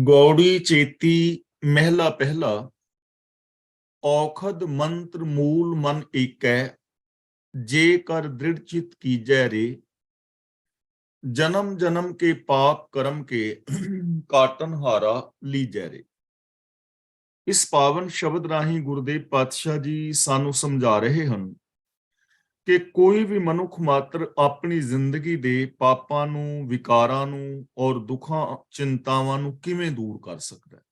ਗੌੜੀ ਚੇਤੀ ਮਹਿਲਾ ਪਹਿਲਾ। ਔਖਦ ਮੰਤਰ ਮੂਲ ਮਨ ਏਕੈ, ਜੇ ਕਰ ਦ੍ਰਿੜ ਚਿਤ ਕੀਜੈ ਰੇ। ਜਨਮ ਜਨਮ ਕੇ ਪਾਪ ਕਰਮ ਕੇ, ਕਾਟਨ ਹਾਰਾ ਲੀਜੈ ਰੇ। ਇਸ ਪਾਵਨ ਸ਼ਬਦ ਰਾਹੀਂ ਗੁਰਦੇਵ ਪਾਤਸ਼ਾਹ ਜੀ ਸਾਨੂੰ ਸਮਝਾ ਰਹੇ ਹਨ ਕਿ ਕੋਈ ਵੀ ਮਨੁੱਖ ਮਾਤਰ ਆਪਣੀ ਜ਼ਿੰਦਗੀ ਦੇ ਪਾਪਾਂ ਨੂੰ, ਵਿਕਾਰਾਂ ਨੂੰ ਔਰ ਦੁੱਖਾਂ ਚਿੰਤਾਵਾਂ ਨੂੰ ਕਿਵੇਂ ਦੂਰ ਕਰ ਸਕਦਾ ਹੈ।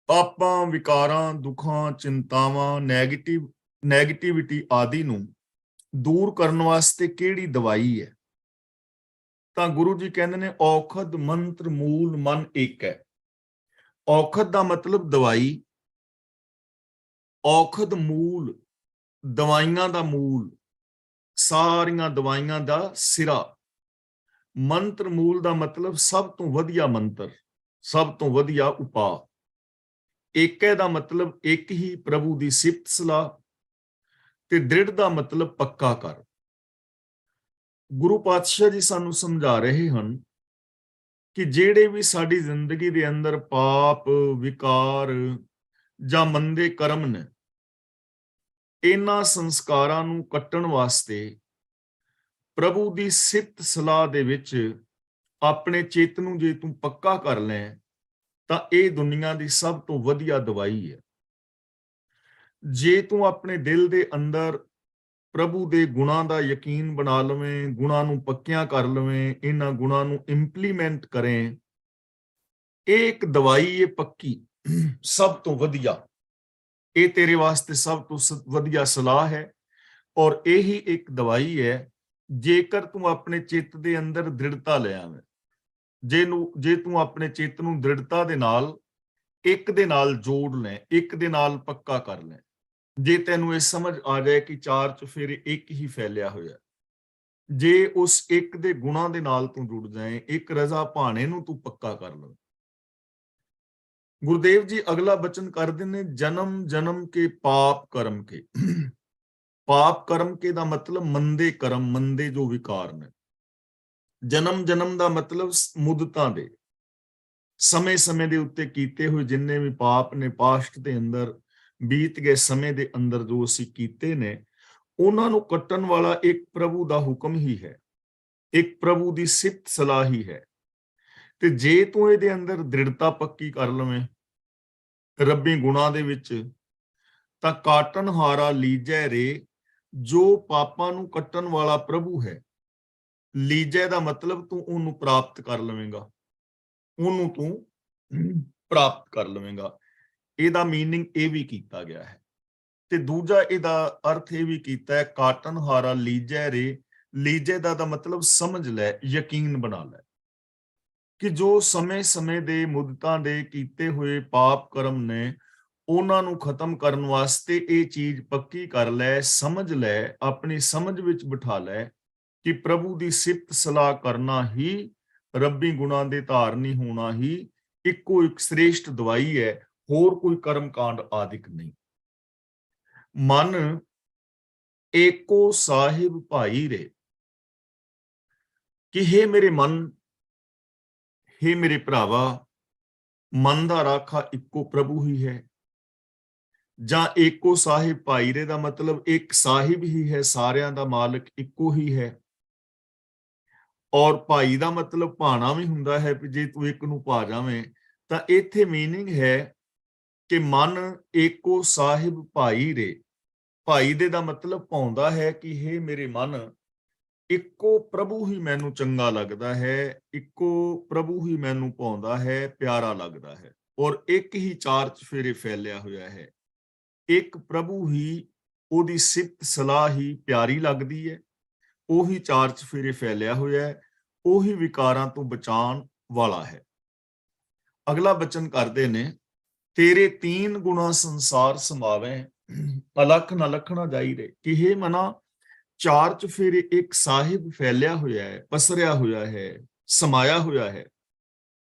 ਪਾਪਾਂ, ਵਿਕਾਰਾਂ, ਦੁੱਖਾਂ, ਚਿੰਤਾਵਾਂ, ਨੈਗੇਟਿਵਿਟੀ ਆਦਿ ਨੂੰ ਦੂਰ ਕਰਨ ਵਾਸਤੇ ਕਿਹੜੀ ਦਵਾਈ ਹੈ? ਤਾਂ ਗੁਰੂ ਜੀ ਕਹਿੰਦੇ ਨੇ ਔਖਦ ਮੰਤਰ ਮੂਲ ਮਨ ਏਕ ਹੈ। ਔਖਦ ਦਾ ਮਤਲਬ ਦਵਾਈ, ਔਖਦ ਮੂਲ ਦਵਾਈਆਂ ਦਾ ਮੂਲ, ਸਾਰੀਆਂ ਦਵਾਈਆਂ ਦਾ ਸਿਰਾ। ਮੰਤਰ ਮੂਲ ਦਾ ਮਤਲਬ ਸਭ ਤੋਂ ਵਧੀਆ ਮੰਤਰ, ਸਭ ਤੋਂ ਵਧੀਆ ਉਪਾਅ। ਏਕੈ ਦਾ ਮਤਲਬ ਇੱਕ ਹੀ ਪ੍ਰਭੂ ਦੀ ਸਿਫਤ ਸਲਾਹ, ਤੇ ਦ੍ਰਿੜ ਦਾ ਮਤਲਬ ਪੱਕਾ ਕਰ। ਗੁਰੂ ਪਾਤਸ਼ਾਹ ਜੀ ਸਾਨੂੰ ਸਮਝਾ ਰਹੇ ਹਨ ਕਿ ਜਿਹੜੇ ਵੀ ਸਾਡੀ ਜ਼ਿੰਦਗੀ ਦੇ ਅੰਦਰ ਪਾਪ, ਵਿਕਾਰ ਜਾਂ ਮੰਦੇ ਕਰਮ ਨੇ, ਇਹਨਾਂ ਸੰਸਕਾਰਾਂ ਨੂੰ ਕੱਟਣ ਵਾਸਤੇ ਪ੍ਰਭੂ ਦੀ ਸਿਫਤ ਸਲਾਹ ਦੇ ਵਿੱਚ ਆਪਣੇ ਚਿੱਤ ਨੂੰ ਜੇ ਤੂੰ ਪੱਕਾ ਕਰ ਲੈ ਤਾਂ ਇਹ ਦੁਨੀਆ ਦੀ ਸਭ ਤੋਂ ਵਧੀਆ ਦਵਾਈ ਹੈ। ਜੇ ਤੂੰ ਆਪਣੇ ਦਿਲ ਦੇ ਅੰਦਰ ਪ੍ਰਭੂ ਦੇ ਗੁਣਾਂ ਦਾ ਯਕੀਨ ਬਣਾ ਲਵੇਂ, ਗੁਣਾਂ ਨੂੰ ਪੱਕਿਆਂ ਕਰ ਲਵੇਂ, ਇਹਨਾਂ ਗੁਣਾਂ ਨੂੰ ਇੰਪਲੀਮੈਂਟ ਕਰੇ, ਇਹ ਇੱਕ ਦਵਾਈ ਹੈ ਪੱਕੀ, ਸਭ ਤੋਂ ਵਧੀਆ। ਇਹ ਤੇਰੇ ਵਾਸਤੇ ਸਭ ਤੋਂ ਵਧੀਆ ਸਲਾਹ ਹੈ ਔਰ ਇਹੀ ਇੱਕ ਦਵਾਈ ਹੈ ਜੇਕਰ ਤੂੰ ਆਪਣੇ ਚਿੱਤ ਦੇ ਅੰਦਰ ਦ੍ਰਿੜਤਾ ਲੈ ਆਵੇਂ। ਜੇ ਤੂੰ ਆਪਣੇ ਚਿੱਤ ਨੂੰ ਦ੍ਰਿੜਤਾ ਦੇ ਨਾਲ, ਇੱਕ ਦੇ ਨਾਲ ਜੋੜ ਲੈ, ਇੱਕ ਦੇ ਨਾਲ ਪੱਕਾ ਕਰ ਲੈ। ਜੇ ਤੈਨੂੰ ਇਹ ਸਮਝ ਆ ਜਾਏ ਕਿ ਚਾਰ ਚੁਫੇਰੇ ਇੱਕ ਹੀ ਫੈਲਿਆ ਹੋਇਆ, ਜੇ ਉਸ ਇੱਕ ਦੇ ਗੁਣਾਂ ਦੇ ਨਾਲ ਤੂੰ ਜੁੜ ਜਾਏ, ਇੱਕ ਰਜ਼ਾ ਭਾਣੇ ਨੂੰ ਤੂੰ ਪੱਕਾ ਕਰ ਲਵੇ। ਗੁਰਦੇਵ ਜੀ ਅਗਲਾ ਬਚਨ ਕਰਦੇ ਨੇ, ਜਨਮ ਜਨਮ ਕੇ ਪਾਪ ਕਰਮ ਕੇ। ਪਾਪ ਕਰਮ ਕੇ ਦਾ ਮਤਲਬ ਮੰਦੇ ਕਰਮ, ਮੰਦੇ ਜੋ ਵਿਕਾਰ ਨੇ। ਜਨਮ ਜਨਮ ਦਾ ਮਤਲਬ ਮੁੱਦਤਾਂ ਦੇ, ਸਮੇਂ ਦੇ ਉੱਤੇ ਕੀਤੇ ਹੋਏ ਜਿੰਨੇ ਵੀ ਪਾਪ ਨੇ, ਪਾਸਟ ਦੇ ਅੰਦਰ ਬੀਤ ਗਏ ਸਮੇਂ ਦੇ ਅੰਦਰ ਜੋ ਅਸੀਂ ਕੀਤੇ ਨੇ, ਉਹਨਾਂ ਨੂੰ ਕੱਟਣ ਵਾਲਾ ਇੱਕ ਪ੍ਰਭੂ ਦਾ ਹੁਕਮ ਹੀ ਹੈ, ਇੱਕ ਪ੍ਰਭੂ ਦੀ ਸਿਫਤ ਸਲਾਹ ਹੀ ਹੈ। ਤੇ ਜੇ ਤੂੰ ਇਹਦੇ ਅੰਦਰ ਦ੍ਰਿੜਤਾ ਪੱਕੀ ਕਰ ਲਵੇਂ ਰੱਬੀ ਗੁਣਾਂ ਦੇ ਵਿੱਚ, ਤਾਂ ਕਾਟਨ ਹਾਰਾ ਲੀਜੈ ਰੇ, ਜੋ ਪਾਪਾਂ ਨੂੰ ਕੱਟਣ ਵਾਲਾ ਪ੍ਰਭੂ ਹੈ। ਲੀਜੈ ਦਾ ਮਤਲਬ ਤੂੰ ਉਹਨੂੰ ਪ੍ਰਾਪਤ ਕਰ ਲਵੇਂਗਾ, ਉਹਨੂੰ ਤੂੰ ਪ੍ਰਾਪਤ ਕਰ ਲਵੇਂਗਾ। ਇਹਦਾ ਮੀਨਿੰਗ ਇਹ ਵੀ ਕੀਤਾ ਗਿਆ ਹੈ। ਤੇ ਦੂਜਾ ਇਹਦਾ ਅਰਥ ਇਹ ਵੀ ਕੀਤਾ ਹੈ, ਕਾਟਨ ਹਾਰਾ ਲੀਜੈ ਰੇ। ਲੀਜੈ ਦਾ ਮਤਲਬ ਸਮਝ ਲੈ, ਯਕੀਨ ਬਣਾ ਲੈ ਕਿ ਜੋ ਸਮੇਂ ਦੇ ਮੁੱਦਤਾਂ ਦੇ ਕੀਤੇ ਹੋਏ ਪਾਪ ਕਰਮ ਨੇ, ਉਹਨਾਂ ਨੂੰ ਖਤਮ ਕਰਨ ਵਾਸਤੇ ਇਹ ਚੀਜ਼ ਪੱਕੀ ਕਰ ਲੈ, ਸਮਝ ਲੈ, ਆਪਣੀ ਸਮਝ ਵਿੱਚ ਬਿਠਾ ਲੈ ਕਿ ਪ੍ਰਭੂ ਦੀ ਸਿਫਤ ਸਲਾਹ ਕਰਨਾ ਹੀ, ਰੱਬੀ ਗੁਣਾਂ ਦੇ ਧਾਰਨੀ ਹੋਣਾ ਹੀ ਇੱਕੋ ਇੱਕ ਸ੍ਰੇਸ਼ਟ ਦਵਾਈ ਹੈ, ਹੋਰ ਕੋਈ ਕਰਮ ਕਾਂਡ ਆਦਿਕ ਨਹੀਂ। ਮਨ ਏਕੋ ਸਾਹਿਬ ਭਾਈ ਰੇ, ਕਿ ਹੇ ਮੇਰੇ ਮਨ, ਹੇ ਮੇਰੇ ਭਰਾਵਾ, ਮਨ ਦਾ ਰਾਖਾ ਇੱਕੋ ਪ੍ਰਭੂ ਹੀ ਹੈ। ਜਾਂ ਏਕੋ ਸਾਹਿਬ ਭਾਈ ਰੇ ਦਾ ਮਤਲਬ ਇੱਕ ਸਾਹਿਬ ਹੀ ਹੈ, ਸਾਰਿਆਂ ਦਾ ਮਾਲਕ ਇੱਕੋ ਹੀ ਹੈ। ਔਰ ਭਾਈ ਦਾ ਮਤਲਬ ਭਾਣਾ ਵੀ ਹੁੰਦਾ ਹੈ, ਜੇ ਤੂੰ ਇੱਕ ਨੂੰ ਭਾ ਜਾਵੇਂ। ਤਾਂ ਇੱਥੇ ਮੀਨਿੰਗ ਹੈ ਕਿ ਮਨ ਏਕੋ ਸਾਹਿਬ ਭਾਈ ਰੇ। ਭਾਈ ਦੇ ਦਾ ਮਤਲਬ ਪਾਉਂਦਾ ਹੈ ਕਿ ਹੇ ਮੇਰੇ ਮਨ, ਇੱਕੋ ਪ੍ਰਭੂ ਹੀ ਮੈਨੂੰ ਚੰਗਾ ਲੱਗਦਾ ਹੈ, ਇੱਕੋ ਪ੍ਰਭੂ ਹੀ ਮੈਨੂੰ ਭਾਉਂਦਾ ਹੈ, ਪਿਆਰਾ ਲੱਗਦਾ ਹੈ। ਔਰ ਇੱਕ ਹੀ ਚਾਰ ਚੁਫੇਰੇ ਫੈਲਿਆ ਹੋਇਆ ਹੈ, ਇੱਕ ਪ੍ਰਭੂ ਹੀ, ਉਹਦੀ ਸਿਫਤ ਸਲਾਹ ਹੀ ਪਿਆਰੀ ਲੱਗਦੀ ਹੈ, ਉਹੀ ਚਾਰ ਚੁਫੇਰੇ ਫੈਲਿਆ ਹੋਇਆ ਹੈ, ਉਹੀ ਵਿਕਾਰਾਂ ਤੋਂ ਬਚਾਉਣ ਵਾਲਾ ਹੈ। ਅਗਲਾ ਬਚਨ ਕਰਦੇ ਨੇ, ਤੇਰੇ ਤੀਨ ਗੁਣਾ ਸੰਸਾਰ ਸਮਾਵੇਂ, ਅਲਖ ਨ ਲਖਣਾ ਜਾਈ ਰੇ। ਕਿ ਹੇ ਮਨਾ, ਚਾਰ ਚੁਫੇਰੇ ਇੱਕ ਸਾਹਿਬ ਫੈਲਿਆ ਹੋਇਆ ਹੈ, ਪਸਰਿਆ ਹੋਇਆ ਹੈ, ਸਮਾਇਆ ਹੋਇਆ ਹੈ,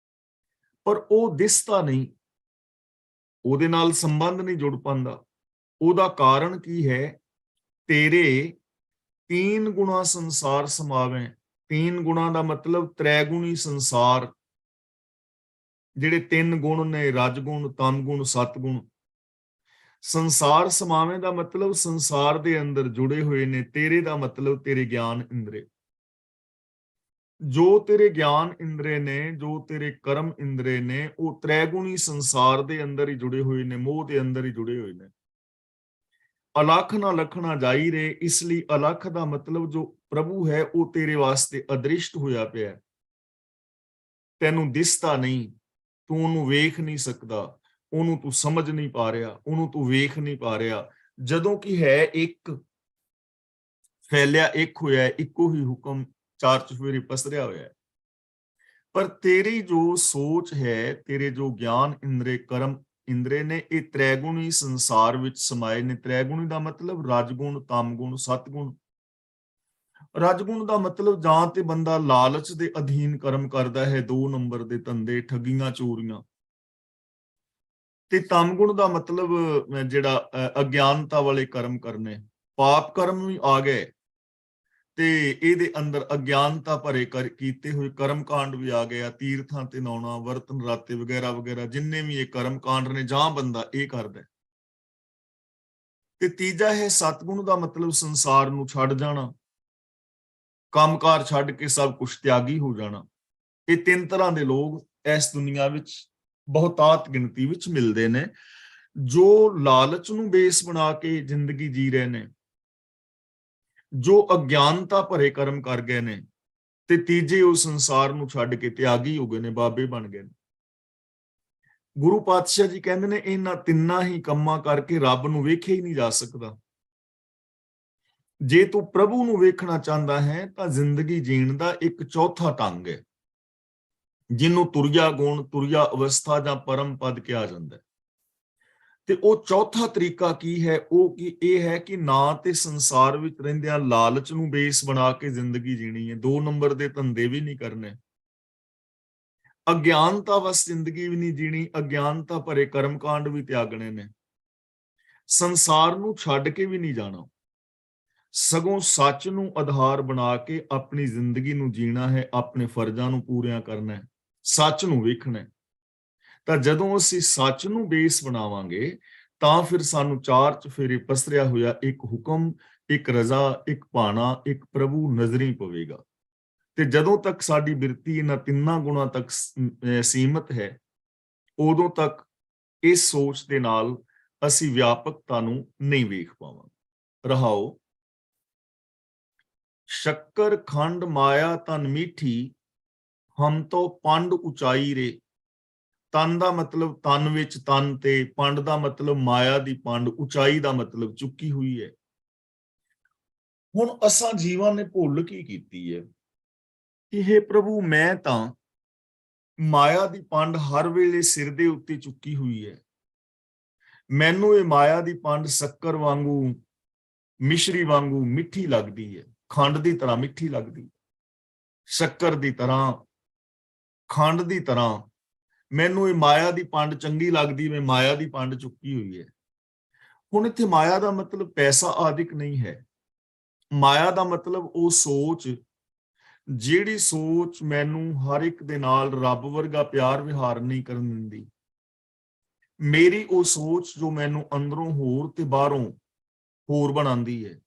ਪਰ ਉਹ ਦਿਸਦਾ ਨਹੀਂ, ਉਹਦੇ ਨਾਲ ਸੰਬੰਧ ਨਹੀਂ ਜੁੜ ਪਾਉਂਦਾ। ਉਹਦਾ ਕਾਰਨ ਕੀ ਹੈ? ਤੇਰੇ ਤੀਨ ਗੁਣਾ ਸੰਸਾਰ ਸਮਾਵੇਂ। ਤੀਨ ਗੁਣਾ ਦਾ ਮਤਲਬ ਤ੍ਰੈਗੁਣੀ ਸੰਸਾਰ, ਜਿਹੜੇ 3 ਗੁਣ ਨੇ, ਰਜ ਗੁਣ, ਤਮ ਗੁਣ, ਸਤ ਗੁਣ। ਸੰਸਾਰ ਸਮਾਵੇਂ ਦਾ ਮਤਲਬ ਸੰਸਾਰ ਦੇ ਅੰਦਰ ਜੁੜੇ ਹੋਏ ਨੇ। ਤੇਰੇ ਦਾ ਮਤਲਬ ਤੇਰੇ ਗਿਆਨ ਇੰਦਰੇ। ਜੋ ਤੇਰੇ ਗਿਆਨ ਇੰਦਰੇ ਨੇ, ਜੋ ਤੇਰੇ ਕਰਮ ਇੰਦਰੇ ਨੇ, ਉਹ ਤ੍ਰੈਗੁਣੀ ਸੰਸਾਰ ਦੇ ਅੰਦਰ ਹੀ ਜੁੜੇ ਹੋਏ ਨੇ, ਮੋਹ ਦੇ ਅੰਦਰ ਹੀ ਜੁੜੇ ਹੋਏ ਨੇ। ਅਲਖ ਨਾ ਲਖਣਾ ਜਾਈ ਰੇ, ਇਸ ਲਈ ਅਲਖ ਦਾ ਮਤਲਬ ਜੋ ਪ੍ਰਭੂ ਹੈ ਉਹ ਤੇਰੇ ਵਾਸਤੇ ਅਦ੍ਰਿਸ਼ਟ ਹੋਇਆ ਪਿਆ। ਤੈਨੂੰ ਦਿਸਦਾ ਨਹੀਂ, ਤੂੰ ਉਹਨੂੰ ਵੇਖ ਨਹੀਂ ਸਕਦਾ, ਉਹਨੂੰ ਤੂੰ ਸਮਝ ਨਹੀਂ ਪਾ ਰਿਹਾ, ਉਹਨੂੰ ਤੂੰ ਵੇਖ ਨਹੀਂ ਪਾ ਰਿਹਾ, ਜਦੋਂ ਕਿ ਹੈ ਇੱਕ, ਫੈਲਿਆ ਇੱਕ ਹੋਇਆ, ਇੱਕੋ ਹੀ ਹੁਕਮ ਚਾਰ ਚੁਫੇਰੇ ਪਸਰਿਆ ਹੋਇਆ ਹੈ। ਪਰ ਤੇਰੀ ਜੋ ਸੋਚ ਹੈ, ਤੇਰੇ ਜੋ ਗਿਆਨ ਇੰਦਰੇ, ਕਰਮ ਇੰਦਰੇ ਨੇ, ਇਹ ਤ੍ਰੈਗੁਣੀ ਸੰਸਾਰ ਵਿੱਚ ਸਮਾਏ ਨੇ। ਤ੍ਰੈਗੁਣੀ ਦਾ ਮਤਲਬ ਰਜਗੁਣ, ਤਮਗੁਣ, ਸਤਗੁਣ। ਰਜਗੁਣ ਦਾ ਮਤਲਬ ਜਾਂ ਤੇ ਬੰਦਾ ਲਾਲਚ ਦੇ ਅਧੀਨ ਕਰਮ ਕਰਦਾ ਹੈ, 2 ਨੰਬਰ ਦੇ ਧੰਦੇ, ਠੱਗੀਆਂ, ਚੋਰੀਆਂ। ਤੇ ਤਮਗੁਣ ਦਾ ਮਤਲਬ ਜਿਹੜਾ ਅਗਿਆਨਤਾ ਵਾਲੇ ਕਰਮ ਕਰਨੇ, ਪਾਪ ਕਰਮ ਵੀ ਆ ਗਏ ਤੇ ਇਹਦੇ ਅੰਦਰ ਅਗਿਆਨਤਾ ਭਰੇ ਕੀਤੇ ਹੋਏ ਕਰਮ ਕਾਂਡ ਵੀ ਆ ਗਏ ਆ। ਤੀਰਥਾਂ ਤੇ ਨਹਾਉਣਾ, ਵਰਤ ਨਰਾਤੇ ਵਗੈਰਾ ਵਗੈਰਾ, ਜਿੰਨੇ ਵੀ ਇਹ ਕਰਮ ਕਾਂਡ ਨੇ, ਜਾਂ ਬੰਦਾ ਇਹ ਕਰਦਾ। ਤੇ ਤੀਜਾ ਹੈ ਸਤਗੁਣ ਦਾ ਮਤਲਬ ਸੰਸਾਰ ਨੂੰ ਛੱਡ ਜਾਣਾ, ਕੰਮਕਾਰ ਛੱਡ ਕੇ ਸਭ ਕੁਝ ਤਿਆਗੀ ਹੋ ਜਾਣਾ। ਇਹ 3 ਤਰ੍ਹਾਂ ਦੇ ਲੋਕ ਇਸ ਦੁਨੀਆ ਵਿੱਚ ਬਹੁਤਾਤ ਗਿਣਤੀ ਵਿੱਚ ਮਿਲਦੇ ਨੇ, ਜੋ ਲਾਲਚ ਨੂੰ ਬੇਸ ਬਣਾ ਕੇ ਜ਼ਿੰਦਗੀ ਜੀ ਰਹੇ ਨੇ, ਜੋ ਅਗਿਆਨਤਾ ਭਰੇ ਕਰਮ ਕਰ ਗਏ ਨੇ, ਤੇ ਤੀਜੇ ਉਹ ਸੰਸਾਰ ਨੂੰ ਛੱਡ ਕੇ ਤਿਆਗੀ ਹੋ ਗਏ ਨੇ, ਬਾਬੇ ਬਣ ਗਏ ਨੇ। ਗੁਰੂ ਪਾਤਸ਼ਾਹ ਜੀ ਕਹਿੰਦੇ ਨੇ ਇਹਨਾਂ ਤਿੰਨਾਂ ਹੀ ਕੰਮਾਂ ਕਰਕੇ ਰੱਬ ਨੂੰ ਵੇਖਿਆ ਹੀ ਨਹੀਂ ਜਾ ਸਕਦਾ। ਜੇ ਤੂੰ ਪ੍ਰਭੂ ਨੂੰ ਵੇਖਣਾ ਚਾਹੁੰਦਾ ਹੈ ਤਾਂ ਜ਼ਿੰਦਗੀ ਜੀਣ ਦਾ ਇੱਕ ਚੌਥਾ ਢੰਗ ਹੈ, ਜਿਹਨੂੰ ਤੁਰਿਆ ਗੁਣ, ਤੁਰਿਆ ਅਵਸਥਾ ਜਾਂ ਪਰਮ ਪਦ ਕਿਹਾ ਜਾਂਦਾ ਹੈ। ਤੇ ਉਹ ਚੌਥਾ ਤਰੀਕਾ ਕੀ ਹੈ? ਉਹ ਕੀ ਇਹ ਹੈ ਕਿ ਨਾ ਤੇ ਸੰਸਾਰ ਵਿੱਚ ਰਹਿੰਦਿਆਂ ਲਾਲਚ ਨੂੰ ਬੇਸ ਬਣਾ ਕੇ ਜ਼ਿੰਦਗੀ ਜੀਣੀ ਹੈ, 2 ਨੰਬਰ ਦੇ ਧੰਦੇ ਵੀ ਨਹੀਂ ਕਰਨੇ, ਅਗਿਆਨਤਾ ਵਸ ਜ਼ਿੰਦਗੀ ਵੀ ਨਹੀਂ ਜੀਣੀ, ਅਗਿਆਨਤਾ ਭਰੇ ਕਰਮਕਾਂਡ ਵੀ ਤਿਆਗਣੇ ਨੇ, ਸੰਸਾਰ ਨੂੰ ਛੱਡ ਕੇ ਵੀ ਨਹੀਂ ਜਾਣਾ, ਸਗੋਂ ਸੱਚ ਨੂੰ ਆਧਾਰ ਬਣਾ ਕੇ ਆਪਣੀ ਜ਼ਿੰਦਗੀ ਨੂੰ ਜੀਣਾ ਹੈ, ਆਪਣੇ ਫਰਜ਼ਾਂ ਨੂੰ ਪੂਰੀਆਂ ਕਰਨਾ ਹੈ, ਸੱਚ ਨੂੰ ਵੇਖਣਾ ਹੈ। ਤਾਂ ਜਦੋਂ ਅਸੀਂ ਸੱਚ ਨੂੰ ਬੇਸ ਬਣਾਵਾਂਗੇ ਤਾਂ ਫਿਰ ਸਾਨੂੰ 4 ਚੁਫੇਰੇ ਪਸਰਿਆ ਹੋਇਆ ਇੱਕ ਹੁਕਮ, ਇੱਕ ਰਜ਼ਾ, ਇੱਕ ਭਾਣਾ, ਇੱਕ ਪ੍ਰਭੂ ਨਜ਼ਰੀ ਪਵੇਗਾ। ਤੇ ਜਦੋਂ ਤੱਕ ਸਾਡੀ ਬਿਰਤੀ ਇਹਨਾਂ ਤਿੰਨਾਂ ਗੁਣਾਂ ਤੱਕ ਸੀਮਤ ਹੈ, ਉਦੋਂ ਤੱਕ ਇਸ ਸੋਚ ਦੇ ਨਾਲ ਅਸੀਂ ਵਿਆਪਕਤਾ ਨੂੰ ਨਹੀਂ ਵੇਖ ਪਾਵਾਂਗੇ। ਰਹਾਓ, ਸ਼ੱਕਰ ਖੰਡ ਮਾਇਆ ਤਨ ਮੀਠੀ, ਹਮ ਤੋਂ ਪੰਡ ਉਚਾਈ ਰੇ। ਤਨ ਦਾ ਮਤਲਬ ਤਨ ਵਿੱਚ ਤਨ, ਤੇ ਪੰਡ ਦਾ ਮਤਲਬ ਮਾਇਆ ਦੀ ਪੰਡ, ਉਚਾਈ ਦਾ ਮਤਲਬ ਚੁੱਕੀ ਹੋਈ ਹੈ। ਹੁਣ ਅਸਾਂ ਜੀਵਾਂ ਨੇ ਭੁੱਲ ਕੀ ਕੀਤੀ ਹੈ ਕਿ हे ਪ੍ਰਭੂ, ਮੈਂ ਤਾਂ ਮਾਇਆ ਦੀ ਪੰਡ ਹਰ ਵੇਲੇ ਸਿਰ ਦੇ ਉੱਤੇ ਚੁੱਕੀ ਹੋਈ ਹੈ। ਮੈਨੂੰ ਇਹ ਮਾਇਆ ਦੀ ਪੰਡ ਸ਼ੱਕਰ ਵਾਂਗੂ, ਮਿਸ਼ਰੀ ਵਾਂਗੂ ਮਿੱਠੀ ਲੱਗਦੀ ਹੈ, ਖੰਡ ਦੀ ਤਰ੍ਹਾਂ ਮਿੱਠੀ ਲੱਗਦੀ, ਸ਼ੱਕਰ ਦੀ ਤਰ੍ਹਾਂ, ਖੰਡ ਦੀ ਤਰ੍ਹਾਂ ਮੈਨੂੰ ਇਹ ਮਾਇਆ ਦੀ ਪੰਡ ਚੰਗੀ ਲੱਗਦੀ, ਮੈਂ ਮਾਇਆ ਦੀ ਪੰਡ ਚੁੱਕੀ ਹੋਈ ਹੈ। ਹੁਣ ਇੱਥੇ ਮਾਇਆ ਦਾ ਮਤਲਬ ਪੈਸਾ ਆਦਿਕ ਨਹੀਂ ਹੈ। ਮਾਇਆ ਦਾ ਮਤਲਬ ਉਹ ਸੋਚ, ਜਿਹੜੀ ਸੋਚ ਮੈਨੂੰ ਹਰ ਇੱਕ ਦੇ ਨਾਲ ਰੱਬ ਵਰਗਾ ਪਿਆਰ ਵਿਹਾਰ ਨਹੀਂ ਕਰਨ ਦਿੰਦੀ। ਮੇਰੀ ਉਹ ਸੋਚ ਜੋ ਮੈਨੂੰ ਅੰਦਰੋਂ ਹੋਰ ਤੇ ਬਾਹਰੋਂ ਹੋਰ ਬਣਾਉਂਦੀ ਹੈ।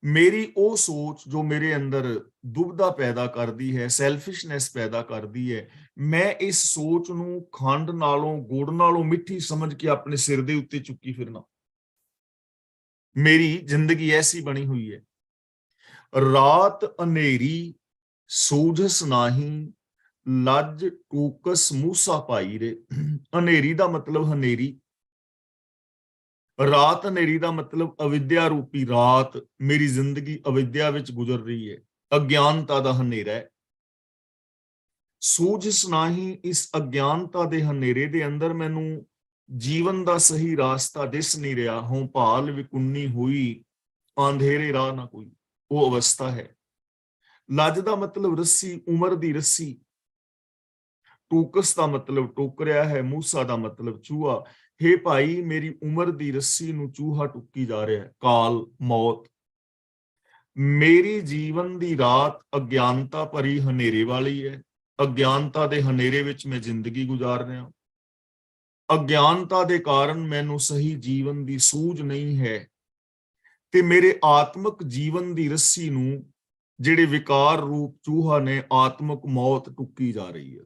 ਮੇਰੀ ਉਹ ਸੋਚ ਜੋ ਮੇਰੇ ਅੰਦਰ ਦੁਬਦਾ ਪੈਦਾ ਕਰਦੀ ਹੈ, ਸੈਲਫਿਸ਼ਨੈਸ ਪੈਦਾ ਕਰਦੀ ਹੈ। ਮੈਂ ਇਸ ਸੋਚ ਨੂੰ ਖੰਡ ਨਾਲੋਂ, ਗੁੜ ਨਾਲੋਂ ਮਿੱਠੀ ਸਮਝ ਕੇ ਆਪਣੇ ਸਿਰ ਦੇ ਉੱਤੇ ਚੁੱਕੀ ਫਿਰਨਾ। ਮੇਰੀ ਜ਼ਿੰਦਗੀ ਐਸੀ ਬਣੀ ਹੋਈ ਹੈ। ਰਾਤ ਹਨੇਰੀ ਸੂਝਸ ਨਾਹੀਂ, ਲੱਜ ਟੂਕਸ ਮੂਸਾ ਪਾਈ ਰੇ। ਹਨੇਰੀ ਦਾ ਮਤਲਬ ਹਨੇਰੀ, ਰਾਤ ਹਨੇਰੀ ਦਾ ਮਤਲਬ ਅਵਿਦਿਆ ਰੂਪੀ ਰਾਤ। ਮੇਰੀ ਜ਼ਿੰਦਗੀ ਅਵਿਦਿਆ ਵਿੱਚ ਗੁਜ਼ਰ ਰਹੀ ਹੈ, ਅਗਿਆਨਤਾ ਦਾ ਹਨੇਰਾ ਹੈ। ਸੂਝਸ ਨਾਹੀਂ, ਇਸ ਅਗਿਆਨਤਾ ਦੇ ਹਨੇਰੇ ਦੇ ਅੰਦਰ ਮੈਨੂੰ ਜੀਵਨ ਦਾ ਸਹੀ ਰਾਸਤਾ ਦਿਸ ਨਹੀਂ ਰਿਹਾ। ਹੋਂ ਭਾਲ ਵਿਕੁੰਨੀ ਹੋਈ, ਅੰਧੇਰੇ ਰਾਹ ਨਾ ਕੋਈ, ਉਹ ਅਵਸਥਾ ਹੈ। ਲੱਜ ਦਾ ਮਤਲਬ ਰੱਸੀ, ਉਮਰ ਦੀ ਰੱਸੀ। ਟੂਕਸ ਦਾ ਮਤਲਬ ਟੋਕਰਿਆ ਹੈ, ਮੂਸਾ ਦਾ ਮਤਲਬ ਚੂਹਾ। ਹੇ ਭਾਈ, ਮੇਰੀ ਉਮਰ ਦੀ ਰੱਸੀ ਨੂੰ ਚੂਹਾ ਟੁੱਕੀ ਜਾ ਰਿਹਾ ਹੈ, ਕਾਲ, ਮੌਤ। ਮੇਰੀ ਜੀਵਨ ਦੀ ਰਾਤ ਅਗਿਆਨਤਾ ਭਰੀ ਹਨੇਰੇ ਵਾਲੀ ਹੈ, ਅਗਿਆਨਤਾ ਦੇ ਹਨੇਰੇ ਵਿੱਚ ਮੈਂ ਜ਼ਿੰਦਗੀ ਗੁਜ਼ਾਰ ਰਿਹਾ। ਅਗਿਆਨਤਾ ਦੇ ਕਾਰਨ ਮੈਨੂੰ ਸਹੀ ਜੀਵਨ ਦੀ ਸੂਝ ਨਹੀਂ ਹੈ ਤੇ ਮੇਰੇ ਆਤਮਿਕ ਜੀਵਨ ਦੀ ਰੱਸੀ ਨੂੰ ਜਿਹੜੇ ਵਿਕਾਰ ਰੂਪ ਚੂਹਾ ਨੇ ਆਤਮਿਕ ਮੌਤ ਟੁੱਕੀ ਜਾ ਰਹੀ ਹੈ।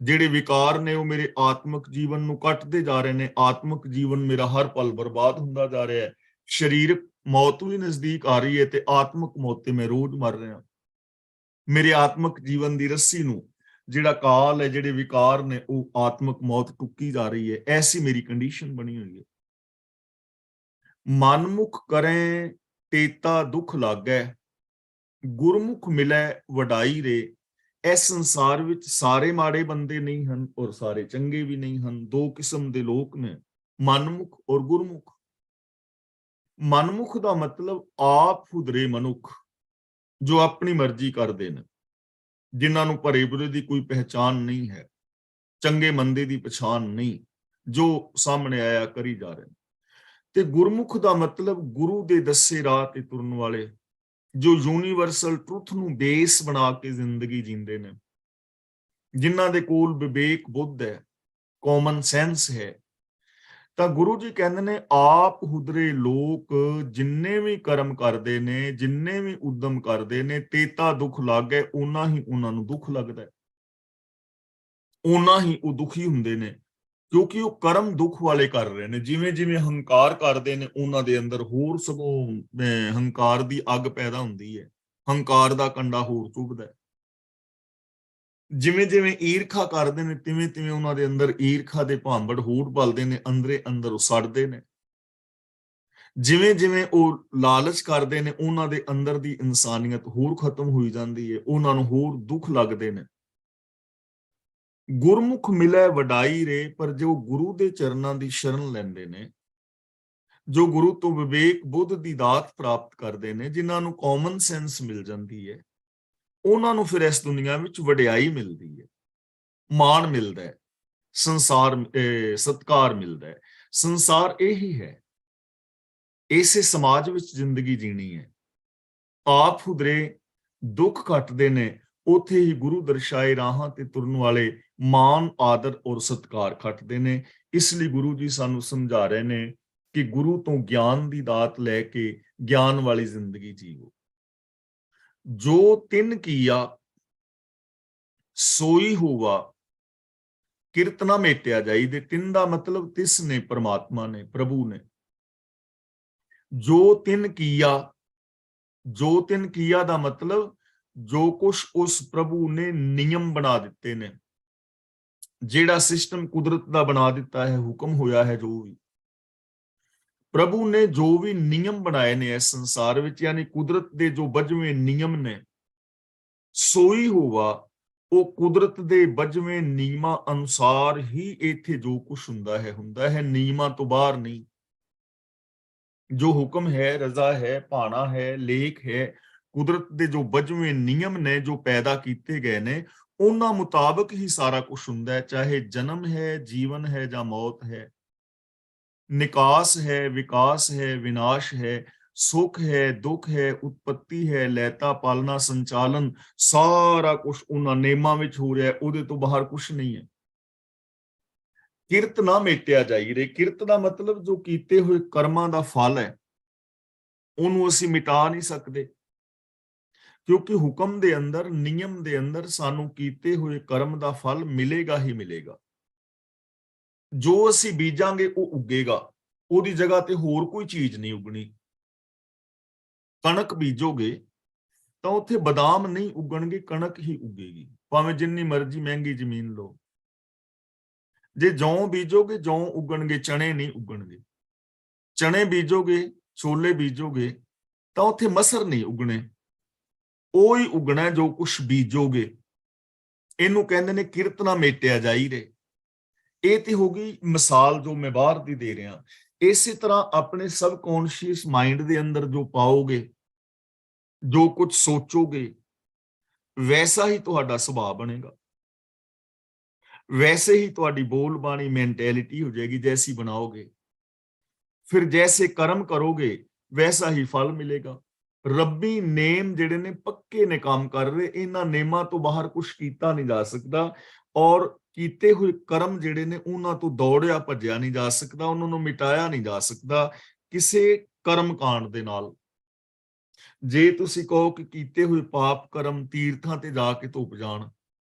ਜਿਹੜੇ ਵਿਕਾਰ ਨੇ ਉਹ ਮੇਰੇ ਆਤਮਿਕ ਜੀਵਨ ਨੂੰ ਕੱਟਦੇ ਜਾ ਰਹੇ ਨੇ। ਆਤਮਿਕ ਜੀਵਨ ਮੇਰਾ ਹਰ ਪਲ ਬਰਬਾਦ ਹੁੰਦਾ ਜਾ ਰਿਹਾ ਹੈ। ਸਰੀਰਕ ਮੌਤ ਵੀ ਨਜ਼ਦੀਕ ਆ ਰਹੀ ਹੈ ਤੇ ਆਤਮਿਕ ਮੌਤ ਤੇ ਮੈਂ ਰੋਜ਼ ਮਰ ਰਿਹਾ। ਮੇਰੇ ਆਤਮਿਕ ਜੀਵਨ ਦੀ ਰੱਸੀ ਨੂੰ ਜਿਹੜਾ ਕਾਲ ਹੈ, ਜਿਹੜੇ ਵਿਕਾਰ ਨੇ, ਉਹ ਆਤਮਿਕ ਮੌਤ ਟੁੱਕੀ ਜਾ ਰਹੀ ਹੈ। ਐਸੀ ਮੇਰੀ ਕੰਡੀਸ਼ਨ ਬਣੀ ਹੋਈ ਹੈ। ਮਨਮੁਖ ਕਰੇ ਤੇਤਾ ਦੁੱਖ ਲਾਗੈ, ਗੁਰਮੁਖ ਮਿਲੈ ਵਡਾਈ ਰੇ। ਇਸ ਸੰਸਾਰ ਵਿੱਚ ਸਾਰੇ ਮਾੜੇ ਬੰਦੇ ਨਹੀਂ ਹਨ ਔਰ ਸਾਰੇ ਚੰਗੇ ਵੀ ਨਹੀਂ ਹਨ। ਦੋ ਕਿਸਮ ਦੇ ਲੋਕ ਨੇ, ਮਨਮੁਖ ਔਰ ਗੁਰਮੁਖ। ਮਨਮੁਖ ਦਾ ਮਤਲਬ ਆਪ ਹੁਦਰੇ ਮਨੁੱਖ, ਜੋ ਆਪਣੀ ਮਰਜ਼ੀ ਕਰਦੇ ਨੇ, ਜਿਨ੍ਹਾਂ ਨੂੰ ਭਰੇ ਬੁਰੇ ਦੀ ਕੋਈ ਪਹਿਚਾਨ ਨਹੀਂ ਹੈ, ਚੰਗੇ ਮੰਦੇ ਦੀ ਪਛਾਣ ਨਹੀਂ, ਜੋ ਸਾਹਮਣੇ ਆਇਆ ਕਰੀ ਜਾ ਰਹੇ ਨੇ। ਤੇ ਗੁਰਮੁਖ ਦਾ ਮਤਲਬ ਗੁਰੂ ਦੇ ਦੱਸੇ ਰਾਹ ਤੇ ਤੁਰਨ ਵਾਲੇ, ਜੋ ਯੂਨੀਵਰਸਲ ਟਰੁੱਥ ਨੂੰ ਬੇਸ ਬਣਾ ਕੇ ਜ਼ਿੰਦਗੀ ਜੀਂਦੇ ਨੇ, ਜਿਨ੍ਹਾਂ ਦੇ ਕੋਲ ਵਿਵੇਕ ਬੁੱਧ ਹੈ, ਕਾਮਨ ਸੈਂਸ ਹੈ। ਤਾਂ ਗੁਰੂ ਜੀ ਕਹਿੰਦੇ ਨੇ ਆਪ ਹੁਦਰੇ ਲੋਕ ਜਿੰਨੇ ਵੀ ਕਰਮ ਕਰਦੇ ਨੇ, ਜਿੰਨੇ ਵੀ ਉਦਮ ਕਰਦੇ ਨੇ, ਤੇਤਾ ਦੁੱਖ ਲੱਗੇ, ਓਨਾ ਹੀ ਉਹਨਾਂ ਨੂੰ ਦੁੱਖ ਲੱਗਦਾ, ਓਨਾ ਹੀ ਉਹ ਦੁਖੀ ਹੁੰਦੇ ਨੇ, ਕਿਉਂਕਿ ਉਹ ਕਰਮ ਦੁੱਖ ਵਾਲੇ ਕਰ ਰਹੇ ਨੇ। ਜਿਵੇਂ ਜਿਵੇਂ ਹੰਕਾਰ ਕਰਦੇ ਨੇ, ਉਹਨਾਂ ਦੇ ਅੰਦਰ ਹੋਰ ਸਗੋਂ ਹੰਕਾਰ ਦੀ ਅੱਗ ਪੈਦਾ ਹੁੰਦੀ ਹੈ, ਹੰਕਾਰ ਦਾ ਕੰਡਾ ਹੋਰ ਚੁੱਭਦਾ। ਜਿਵੇਂ ਜਿਵੇਂ ਈਰਖਾ ਕਰਦੇ ਨੇ, ਤਿਵੇਂ ਤਿਵੇਂ ਉਹਨਾਂ ਦੇ ਅੰਦਰ ਈਰਖਾ ਦੇ ਭਾਂਬੜ ਹੋਰ ਬਲਦੇ ਨੇ, ਅੰਦਰੇ ਅੰਦਰ ਉਹ ਸੜਦੇ ਨੇ। ਜਿਵੇਂ ਜਿਵੇਂ ਉਹ ਲਾਲਚ ਕਰਦੇ ਨੇ, ਉਹਨਾਂ ਦੇ ਅੰਦਰ ਦੀ ਇਨਸਾਨੀਅਤ ਹੋਰ ਖਤਮ ਹੋਈ ਜਾਂਦੀ ਹੈ, ਉਹਨਾਂ ਨੂੰ ਹੋਰ ਦੁੱਖ ਲੱਗਦੇ ਨੇ। ਗੁਰਮੁਖ ਮਿਲੇ ਵਡਾਈ ਰੇ, ਪਰ ਜੋ ਗੁਰੂ ਦੇ ਚਰਨਾਂ ਦੀ ਸ਼ਰਨ ਲੈਂਦੇ ਨੇ, ਜੋ ਗੁਰੂ ਤੋਂ ਵਿਵੇਕ ਬੁੱਧ ਦੀ ਦਾਤ ਪ੍ਰਾਪਤ ਕਰਦੇ ਨੇ, ਜਿਨ੍ਹਾਂ ਨੂੰ ਕਾਮਨ ਸੈਂਸ ਮਿਲ ਜਾਂਦੀ ਹੈ, ਉਹਨਾਂ ਨੂੰ ਫਿਰ ਇਸ ਦੁਨੀਆ ਵਿੱਚ ਵਡਿਆਈ ਮਿਲਦੀ ਹੈ, ਮਾਣ ਮਿਲਦਾ ਹੈ, ਸਤਿਕਾਰ ਮਿਲਦਾ ਹੈ। ਸੰਸਾਰ ਇਹੀ ਹੈ, ਇਸੇ ਸਮਾਜ ਵਿੱਚ ਜ਼ਿੰਦਗੀ ਜੀਣੀ ਹੈ। ਆਪ ਹੁਦਰੇ ਦੁੱਖ ਕੱਟਦੇ ਨੇ, ਉੱਥੇ ਹੀ ਗੁਰੂ ਦਰਸਾਏ ਰਾਹਾਂ ਤੇ ਤੁਰਨ ਵਾਲੇ ਮਾਣ, ਆਦਰ ਔਰ ਸਤਿਕਾਰ ਖੱਟਦੇ ਨੇ। ਇਸ ਲਈ ਗੁਰੂ ਜੀ ਸਾਨੂੰ ਸਮਝਾ ਰਹੇ ਨੇ ਕਿ ਗੁਰੂ ਤੋਂ ਗਿਆਨ ਦੀ ਦਾਤ ਲੈ ਕੇ ਗਿਆਨ ਵਾਲੀ ਜ਼ਿੰਦਗੀ ਜੀਵੋ। ਜੋ ਤਿਨ ਕੀਆ ਸੋਈ ਹੋਵਾ, ਕਿਰਤ ਨਾ ਮੇਟਿਆ ਜਾਈ। ਦੇ ਤਿੰਨ ਦਾ ਮਤਲਬ ਤਿਸ ਨੇ, ਪਰਮਾਤਮਾ ਨੇ, ਪ੍ਰਭੂ ਨੇ। ਜੋ ਤਿਨ ਕੀਆ, ਜੋ ਤਿਨ ਕੀਆ ਦਾ ਮਤਲਬ ਜੋ ਕੁਛ ਉਸ ਪ੍ਰਭੂ ਨੇ ਨਿਯਮ ਬਣਾ ਦਿੱਤੇ ਨੇ, ਜਿਹੜਾ ਸਿਸਟਮ ਕੁਦਰਤ ਦਾ ਬਣਾ ਦਿੱਤਾ ਹੈ, ਹੁਕਮ ਹੋਇਆ ਹੈ, ਜੋ ਵੀ ਪ੍ਰਭੂ ਨੇ ਜੋ ਵੀ ਨਿਯਮ ਬਣਾਏ ਨੇ ਇਸ ਸੰਸਾਰ ਵਿੱਚ, ਯਾਨੀ ਕੁਦਰਤ ਦੇ ਜੋ ਬਜਵੇਂ ਨਿਯਮ ਨੇ, ਸੋਈ ਹੋਵਾ, ਉਹ ਕੁਦਰਤ ਦੇ ਬਜਵੇਂ ਨਿਯਮਾਂ ਅਨੁਸਾਰ ਹੀ ਇੱਥੇ ਜੋ ਕੁਝ ਹੁੰਦਾ ਹੈ, ਨਿਯਮਾਂ ਤੋਂ ਬਾਹਰ ਨਹੀਂ। ਜੋ ਹੁਕਮ ਹੈ, ਰਜ਼ਾ ਹੈ, ਭਾਣਾ ਹੈ, ਲੇਖ ਹੈ, ਕੁਦਰਤ ਦੇ ਜੋ ਬਜਵੇਂ ਨਿਯਮ ਨੇ, ਜੋ ਪੈਦਾ ਕੀਤੇ ਗਏ ਨੇ, ਉਹਨਾਂ ਮੁਤਾਬਕ ਹੀ ਸਾਰਾ ਕੁਝ ਹੁੰਦਾ ਹੈ। ਚਾਹੇ ਜਨਮ ਹੈ, ਜੀਵਨ ਹੈ ਜਾਂ ਮੌਤ ਹੈ, ਨਿਕਾਸ ਹੈ, ਵਿਕਾਸ ਹੈ, ਵਿਨਾਸ਼ ਹੈ, ਸੁਖ ਹੈ, ਦੁੱਖ ਹੈ, ਉਤਪत्ति ਹੈ, ਲੈਤਾ, ਪਾਲਣਾ, ਸੰਚਾਲਨ, ਸਾਰਾ ਕੁਝ ਉਹਨਾਂ ਨੇਮਾਂ ਵਿੱਚ ਹੋ ਰਿਹਾ ਹੈ। ਉਹਦੇ ਤੋਂ ਬਾਹਰ ਕੁਝ ਨਹੀਂ ਹੈ। ਕਿਰਤ ਨਾ ਮੇਟਿਆ ਜਾਈ ਰੇ। ਕਿਰਤ ਦਾ ਮਤਲਬ ਜੋ ਕੀਤੇ ਹੋਏ ਕਰਮਾਂ ਦਾ ਫਲ ਹੈ, ਉਹਨੂੰ ਅਸੀਂ ਮਿਟਾ ਨਹੀਂ ਸਕਦੇ, ਕਿਉਂਕਿ ਹੁਕਮ ਦੇ ਅੰਦਰ, ਨਿਯਮ ਦੇ ਅੰਦਰ ਸਾਨੂੰ ਕੀਤੇ ਹੋਏ ਕਰਮ ਦਾ ਫਲ ਮਿਲੇਗਾ ਹੀ ਮਿਲੇਗਾ। ਜੋ ਅਸੀਂ ਬੀਜਾਂਗੇ ਉਹ ਉੱਗੇਗਾ, ਉਹਦੀ ਜਗ੍ਹਾ ਤੇ ਹੋਰ ਕੋਈ ਚੀਜ਼ ਨਹੀਂ ਉੱਗਣੀ। ਕਣਕ ਬੀਜੋਗੇ ਤਾਂ ਉੱਥੇ ਬਦਾਮ ਨਹੀਂ ਉੱਗਣਗੇ, ਕਣਕ ਹੀ ਉੱਗੇਗੀ, ਭਾਵੇਂ ਜਿੰਨੀ ਮਰਜ਼ੀ ਮਹਿੰਗੀ ਜ਼ਮੀਨ ਲਓ। ਜੇ ਜੌਂ ਬੀਜੋਗੇ, ਜੌਂ ਉੱਗਣਗੇ, ਚਣੇ ਨਹੀਂ ਉੱਗਣਗੇ। ਚਣੇ ਬੀਜੋਗੇ, ਛੋਲੇ ਬੀਜੋਗੇ ਤਾਂ ਉੱਥੇ ਮਸਰ ਨਹੀਂ ਉੱਗਣੇ, ਉਹ ਹੀ ਉੱਗਣਾ ਜੋ ਕੁਛ ਬੀਜੋਗੇ। ਇਹਨੂੰ ਕਹਿੰਦੇ ਨੇ ਕਿਰਤ ਨਾ ਮੇਟਿਆ ਜਾਈ ਰੇ। ਇਹ ਤੇ ਹੋ ਗਈ ਮਿਸਾਲ ਜੋ ਮੈਂ ਬਾਹਰ ਦੀ ਦੇ ਰਿਹਾ। ਇਸੇ ਤਰ੍ਹਾਂ ਆਪਣੇ ਸਬਕੌਂਸ਼ੀਅਸ ਮਾਈਂਡ ਦੇ ਅੰਦਰ ਜੋ ਪਾਓਗੇ, ਜੋ ਕੁਝ ਸੋਚੋਗੇ, ਵੈਸਾ ਹੀ ਤੁਹਾਡਾ ਸੁਭਾਅ ਬਣੇਗਾ, ਵੈਸੇ ਹੀ ਤੁਹਾਡੀ ਬੋਲ ਬਾਣੀ, ਮੈਂਟੈਲਿਟੀ ਹੋ ਜਾਏਗੀ, ਜੈਸੀ ਬਣਾਓਗੇ। ਫਿਰ ਜੈਸੇ ਕਰਮ करोगे वैसा ही फल मिलेगा। ਰੱਬੀ ਨੇਮ ਜਿਹੜੇ ਨੇ ਪੱਕੇ ਨੇ ਕੰਮ ਕਰ ਰਹੇ, ਇਹਨਾਂ ਨੇਮਾਂ ਤੋਂ ਬਾਹਰ ਕੁਝ ਕੀਤਾ ਨਹੀਂ ਜਾ ਸਕਦਾ। ਔਰ ਕੀਤੇ ਹੋਏ ਕਰਮ ਜਿਹੜੇ ਨੇ ਉਹਨਾਂ ਤੋਂ ਦੌੜਿਆ ਭੱਜਿਆ ਨਹੀਂ ਜਾ ਸਕਦਾ, ਉਹਨਾਂ ਨੂੰ ਮਿਟਾਇਆ ਨਹੀਂ ਜਾ ਸਕਦਾ ਕਿਸੇ ਕਰਮ ਕਾਂਡ ਦੇ ਨਾਲ। ਜੇ ਤੁਸੀਂ ਕਹੋ ਕਿ ਕੀਤੇ ਹੋਏ ਪਾਪ ਕਰਮ ਤੀਰਥਾਂ ਤੇ ਜਾ ਕੇ ਧੁੱਪ ਜਾਣ,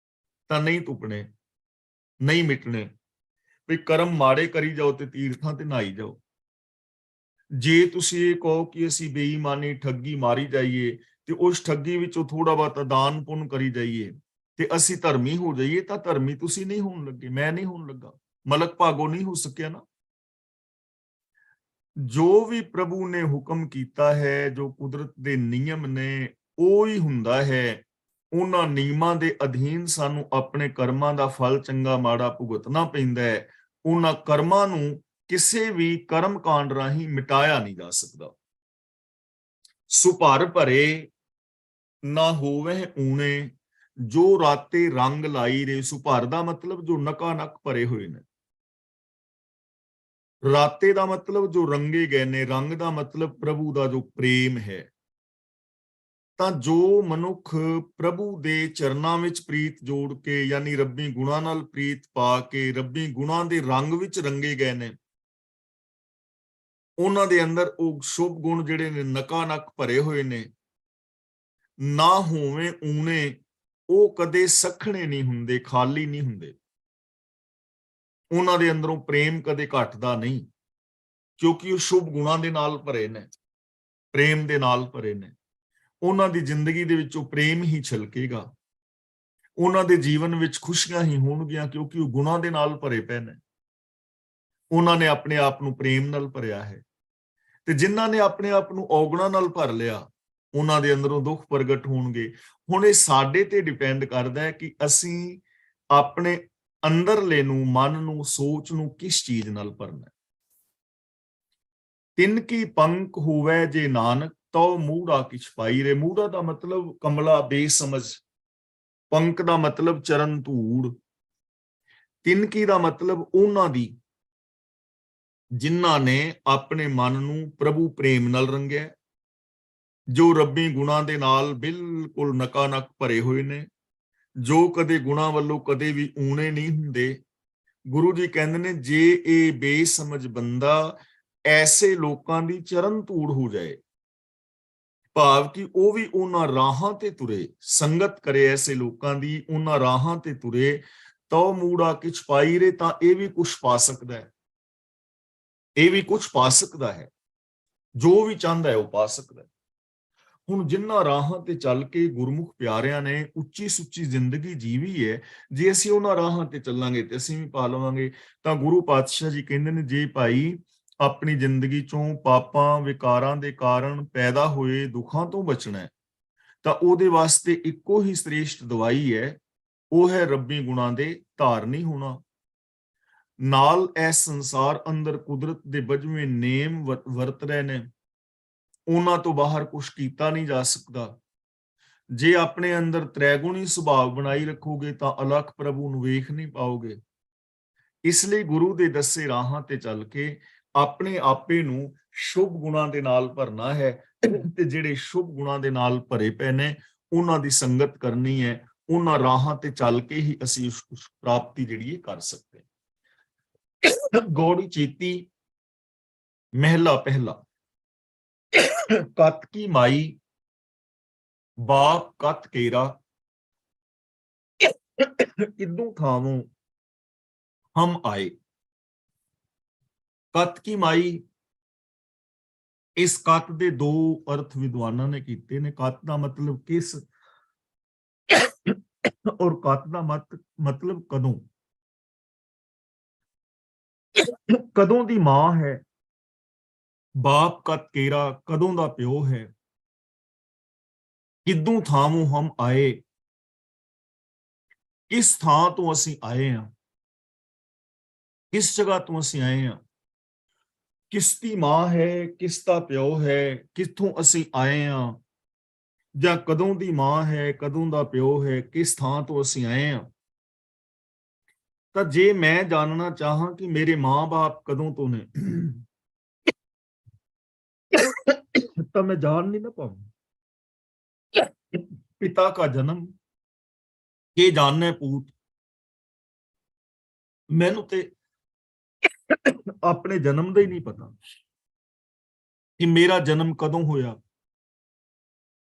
ਤਾਂ ਨਹੀਂ ਧੁੱਪਣੇ, ਨਹੀਂ ਮਿਟਣੇ। ਵੀ ਕਰਮ ਮਾੜੇ ਕਰੀ ਜਾਓ ਤੇ ਤੀਰਥਾਂ ਤੇ ਨਹਾਈ ਜਾਓ। ਜੇ ਤੁਸੀਂ ਇਹ ਕਹੋ ਕਿ ਅਸੀਂ ਬੇਈਮਾਨੀ ਠੱਗੀ ਮਾਰੀ ਜਾਈਏ ਤੇ ਉਸ ਠੱਗੀ ਵਿੱਚੋਂ ਥੋੜਾ ਬਹੁਤਾ ਦਾਨ ਪੁੰਨ ਕਰੀ ਜਾਈਏ ਤੇ ਅਸੀਂ ਧਰਮੀ ਹੋ ਜਾਈਏ, ਤਾਂ ਧਰਮੀ ਤੁਸੀਂ ਨਹੀਂ ਹੋਣ ਲੱਗੇ, ਮੈਂ ਨਹੀਂ ਹੋਣ ਲੱਗਾ, ਮਲਕ ਭਾਗੋ ਨਹੀਂ ਹੋ ਸਕਿਆ ਨਾ। ਜੋ ਵੀ ਪ੍ਰਭੂ ਨੇ ਹੁਕਮ ਕੀਤਾ ਹੈ, ਜੋ ਕੁਦਰਤ ਦੇ ਨਿਯਮ ਨੇ, ਉਹ ਹੀ ਹੁੰਦਾ ਹੈ। ਉਹਨਾਂ ਨਿਯਮਾਂ ਦੇ ਅਧੀਨ ਸਾਨੂੰ ਆਪਣੇ ਕਰਮਾਂ ਦਾ ਫਲ ਚੰਗਾ ਮਾੜਾ ਭੁਗਤਣਾ ਪੈਂਦਾ ਹੈ। ਉਹਨਾਂ ਕਰਮਾਂ ਨੂੰ ਕਿਸੇ ਵੀ ਕਰਮ ਕਾਂਡ ਰਾਹੀਂ ਮਿਟਾਇਆ ਨਹੀਂ ਜਾ ਸਕਦਾ। ਸੁਭਰ ਭਰੇ ਨਾ ਹੋਵੇ ਊਣੇ, ਜੋ ਰਾਤੇ ਰੰਗ ਲਾਈ ਰੇ। ਸੁਭਰ ਦਾ ਮਤਲਬ ਜੋ ਨਕਾ ਨਕ ਭਰੇ ਹੋਏ ਨੇ, ਰਾਤੇ ਦਾ ਮਤਲਬ ਜੋ ਰੰਗੇ ਗਏ ਨੇ, ਰੰਗ ਦਾ ਮਤਲਬ ਪ੍ਰਭੂ ਦਾ ਜੋ ਪ੍ਰੇਮ ਹੈ। ਤਾਂ ਜੋ ਮਨੁੱਖ ਪ੍ਰਭੂ ਦੇ ਚਰਨਾਂ ਵਿੱਚ ਪ੍ਰੀਤ ਜੋੜ ਕੇ, ਯਾਨੀ ਰੱਬੀ ਗੁਣਾਂ ਨਾਲ ਪ੍ਰੀਤ ਪਾ ਕੇ ਰੱਬੀ ਗੁਣਾਂ ਦੇ ਰੰਗ ਵਿੱਚ ਰੰਗੇ ਗਏ ਨੇ, ਉਹਨਾਂ ਦੇ ਅੰਦਰ ਉਹ ਸ਼ੁਭ ਗੁਣ ਜਿਹੜੇ ਨੇ ਨਕਾ ਨਕ ਭਰੇ ਹੋਏ ਨੇ। ਨਾ ਹੋਵੇਂ ਊਣੇ, ਉਹ ਕਦੇ ਸਖਣੇ ਨਹੀਂ ਹੁੰਦੇ, ਖਾਲੀ ਨਹੀਂ ਹੁੰਦੇ। ਉਹਨਾਂ ਦੇ ਅੰਦਰੋਂ ਪ੍ਰੇਮ ਕਦੇ ਘਟਦਾ ਨਹੀਂ, ਕਿਉਂਕਿ ਉਹ ਸ਼ੁਭ ਗੁਣਾਂ ਦੇ ਨਾਲ ਭਰੇ ਨੇ, ਪ੍ਰੇਮ ਦੇ ਨਾਲ ਭਰੇ ਨੇ। ਉਹਨਾਂ ਦੀ ਜ਼ਿੰਦਗੀ ਦੇ ਵਿੱਚੋਂ ਪ੍ਰੇਮ ਹੀ ਛਲਕੇਗਾ, ਉਹਨਾਂ ਦੇ ਜੀਵਨ ਵਿੱਚ ਖੁਸ਼ੀਆਂ ਹੀ ਹੋਣਗੀਆਂ, ਕਿਉਂਕਿ ਉਹ ਗੁਣਾਂ ਦੇ ਨਾਲ ਭਰੇ ਪਏ ਨੇ। ਉਹਨਾਂ ਨੇ ਆਪਣੇ ਆਪ ਨੂੰ ਪ੍ਰੇਮ ਨਾਲ ਭਰਿਆ ਹੈ। ਤੇ ਜਿਨ੍ਹਾਂ ਨੇ ਆਪਣੇ ਆਪ ਨੂੰ ਔਗਣਾਂ ਨਾਲ ਭਰ ਲਿਆ, ਉਹਨਾਂ ਦੇ ਅੰਦਰੋਂ ਦੁੱਖ ਪ੍ਰਗਟ ਹੋਣਗੇ। ਹੁਣ ਇਹ ਸਾਡੇ ਤੇ ਡਿਪੈਂਡ ਕਰਦਾ ਹੈ ਕਿ ਅਸੀਂ ਆਪਣੇ ਅੰਦਰਲੇ ਨੂੰ, ਮਨ ਨੂੰ, ਸੋਚ ਨੂੰ ਕਿਸ ਚੀਜ਼ ਨਾਲ ਭਰਨਾ। ਤਿੰਨ ਕੀ ਪੰਕ ਹੋਵੇ ਜੇ ਨਾਨਕ, ਤਉ ਮੂੜਾ ਕਿਛ ਪਾਈ ਰੇ। ਮੂੜਾ ਦਾ ਮਤਲਬ ਕਮਲਾ, ਬੇਸਮਝ। ਪੰਕ ਦਾ ਮਤਲਬ ਚਰਨ ਧੂੜ। ਤਿੰਨ ਕੀ ਦਾ ਮਤਲਬ ਉਹਨਾਂ ਦੀ ਜਿਨ੍ਹਾਂ ਨੇ ਆਪਣੇ ਮਨ ਨੂੰ ਪ੍ਰਭੂ ਪ੍ਰੇਮ ਨਾਲ ਰੰਗਿਆ, ਜੋ ਰੱਬੀ ਗੁਣਾਂ ਦੇ ਨਾਲ ਬਿਲਕੁਲ ਨਕਾ ਨਕ ਭਰੇ ਹੋਏ ਨੇ, ਜੋ ਕਦੇ ਗੁਣਾਂ ਵੱਲੋਂ ਕਦੇ ਵੀ ਊਣੇ ਨਹੀਂ ਹੁੰਦੇ। ਗੁਰੂ ਜੀ ਕਹਿੰਦੇ ਨੇ, ਜੇ ਇਹ ਬੇਸਮਝ ਬੰਦਾ ਐਸੇ ਲੋਕਾਂ ਦੀ ਚਰਨ ਧੂੜ ਹੋ ਜਾਏ, ਭਾਵ ਕਿ ਉਹ ਵੀ ਉਹਨਾਂ ਰਾਹਾਂ ਤੇ ਤੁਰੇ, ਸੰਗਤ ਕਰੇ ਐਸੇ ਲੋਕਾਂ ਦੀ, ਉਹਨਾਂ ਰਾਹਾਂ ਤੇ ਤੁਰੇ, ਤਉ ਮੂੜਾ ਕਿਛ ਪਾਈ ਰੇ, ਤਾਂ ਇਹ ਵੀ ਕੁਛ ਪਾ ਸਕਦਾ ਹੈ। ਇਹ ਵੀ ਕੁਛ ਪਾ ਸਕਦਾ ਹੈ, ਜੋ ਵੀ ਚਾਹੁੰਦਾ ਹੈ ਉਹ ਪਾ ਸਕਦਾ ਹੈ। ਹੁਣ ਜਿਨ੍ਹਾਂ ਰਾਹਾਂ ਤੇ ਚੱਲ ਕੇ ਗੁਰਮੁਖ ਪਿਆਰਿਆਂ ਨੇ ਉੱਚੀ ਸੁੱਚੀ ਜ਼ਿੰਦਗੀ ਜੀਵੀ ਹੈ, ਜੇ ਅਸੀਂ ਉਹਨਾਂ ਰਾਹਾਂ ਤੇ ਚੱਲਾਂਗੇ ਤੇ ਅਸੀਂ ਵੀ ਪਾ ਲਵਾਂਗੇ। ਤਾਂ ਗੁਰੂ ਪਾਤਸ਼ਾਹ ਜੀ ਕਹਿੰਦੇ ਨੇ, ਜੇ ਭਾਈ ਆਪਣੀ ਜ਼ਿੰਦਗੀ ਚੋਂ ਪਾਪਾਂ ਵਿਕਾਰਾਂ ਦੇ ਕਾਰਨ ਪੈਦਾ ਹੋਏ ਦੁੱਖਾਂ ਤੋਂ ਬਚਣਾ ਹੈ, ਤਾਂ ਉਹਦੇ ਵਾਸਤੇ ਇੱਕੋ ਹੀ ਸ੍ਰੇਸ਼ਟ ਦਵਾਈ ਹੈ, ਉਹ ਹੈ ਰੱਬੀ ਗੁਣਾਂ ਦੇ ਧਾਰਨੀ ਹੋਣਾ। ਨਾਲ ਇਸ ਸੰਸਾਰ ਅੰਦਰ ਕੁਦਰਤ ਦੇ ਬਜਵੇਂ ਨੇਮ ਵਰਤ ਰਹੇ ਨੇ, ਉਹਨਾਂ ਤੋਂ ਬਾਹਰ ਕੁਝ ਕੀਤਾ ਨਹੀਂ ਜਾ ਸਕਦਾ। ਜੇ ਆਪਣੇ ਅੰਦਰ ਤ੍ਰੈਗੁਣੀ ਸੁਭਾਅ ਬਣਾਈ ਰੱਖੋਗੇ ਤਾਂ ਅਲਖ ਪ੍ਰਭੂ ਨੂੰ ਵੇਖ ਨਹੀਂ ਪਾਓਗੇ। ਇਸ ਲਈ ਗੁਰੂ ਦੇ ਦੱਸੇ ਰਾਹਾਂ ਤੇ ਚੱਲ ਕੇ ਆਪਣੇ ਆਪੇ ਨੂੰ ਸ਼ੁਭ ਗੁਣਾਂ ਦੇ ਨਾਲ ਭਰਨਾ ਹੈ, ਤੇ ਜਿਹੜੇ ਸ਼ੁਭ ਗੁਣਾਂ ਦੇ ਨਾਲ ਭਰੇ ਪਏ ਨੇ ਉਹਨਾਂ ਦੀ ਸੰਗਤ ਕਰਨੀ ਹੈ। ਉਹਨਾਂ ਰਾਹਾਂ ਤੇ ਚੱਲ ਕੇ ਹੀ ਅਸੀਂ ਉਸ ਪ੍ਰਾਪਤੀ ਜਿਹੜੀ ਇਹ ਕਰ ਸਕਦੇ ਹਾਂ। ਗੌੜੀ ਚੇਤੀ ਮਹਿਲਾ ਪਹਿਲਾ। ਕਤ ਕੀ ਮਾਈ ਬਾਪ ਕਤ ਕੇਰਾ, ਕਿਦੋਂ ਥਾਵੋਂ ਹਮ ਆਏ। ਕਤ ਕੀ ਮਾਈ, ਇਸ ਕਤ ਦੇ ਦੋ ਅਰਥ ਵਿਦਵਾਨਾਂ ਨੇ ਕੀਤੇ ਨੇ। ਕਤ ਦਾ ਮਤਲਬ ਕਿਸ, ਔਰ ਕਤ ਦਾ ਮਤਲਬ ਕਦੋਂ। ਕਦੋਂ ਦੀ ਮਾਂ ਹੈ, ਬਾਪ ਕਤ ਕੇਰਾ, ਕਦੋਂ ਦਾ ਪਿਓ ਹੈ। ਕਿਦੋਂ ਥਾਵੋਂ ਹਮ ਆਏ, ਕਿਸ ਥਾਂ ਤੋਂ ਅਸੀਂ ਆਏ ਹਾਂ, ਕਿਸ ਜਗ੍ਹਾ ਤੋਂ ਅਸੀਂ ਆਏ ਹਾਂ। ਕਿਸ ਦੀ ਮਾਂ ਹੈ, ਕਿਸ ਦਾ ਪਿਓ ਹੈ, ਕਿੱਥੋਂ ਅਸੀਂ ਆਏ ਹਾਂ, ਜਾਂ ਕਦੋਂ ਦੀ ਮਾਂ ਹੈ, ਕਦੋਂ ਦਾ ਪਿਓ ਹੈ, ਕਿਸ ਥਾਂ ਤੋਂ ਅਸੀਂ ਆਏ ਹਾਂ। ਤਾਂ ਜੇ ਮੈਂ ਜਾਣਨਾ ਚਾਹਾਂ ਕਿ ਮੇਰੇ ਮਾਂ-ਬਾਪ ਕਦੋਂ ਤੋਂ ਨੇ, ਤਾਂ ਮੈਂ ਜਾਣ ਨਹੀਂ ਨਾ ਪਾਵਾਂ। पिता का जन्म के जाने पूत। मैनू ते अपने जन्म का ही नहीं पता कि मेरा जन्म कदों होया,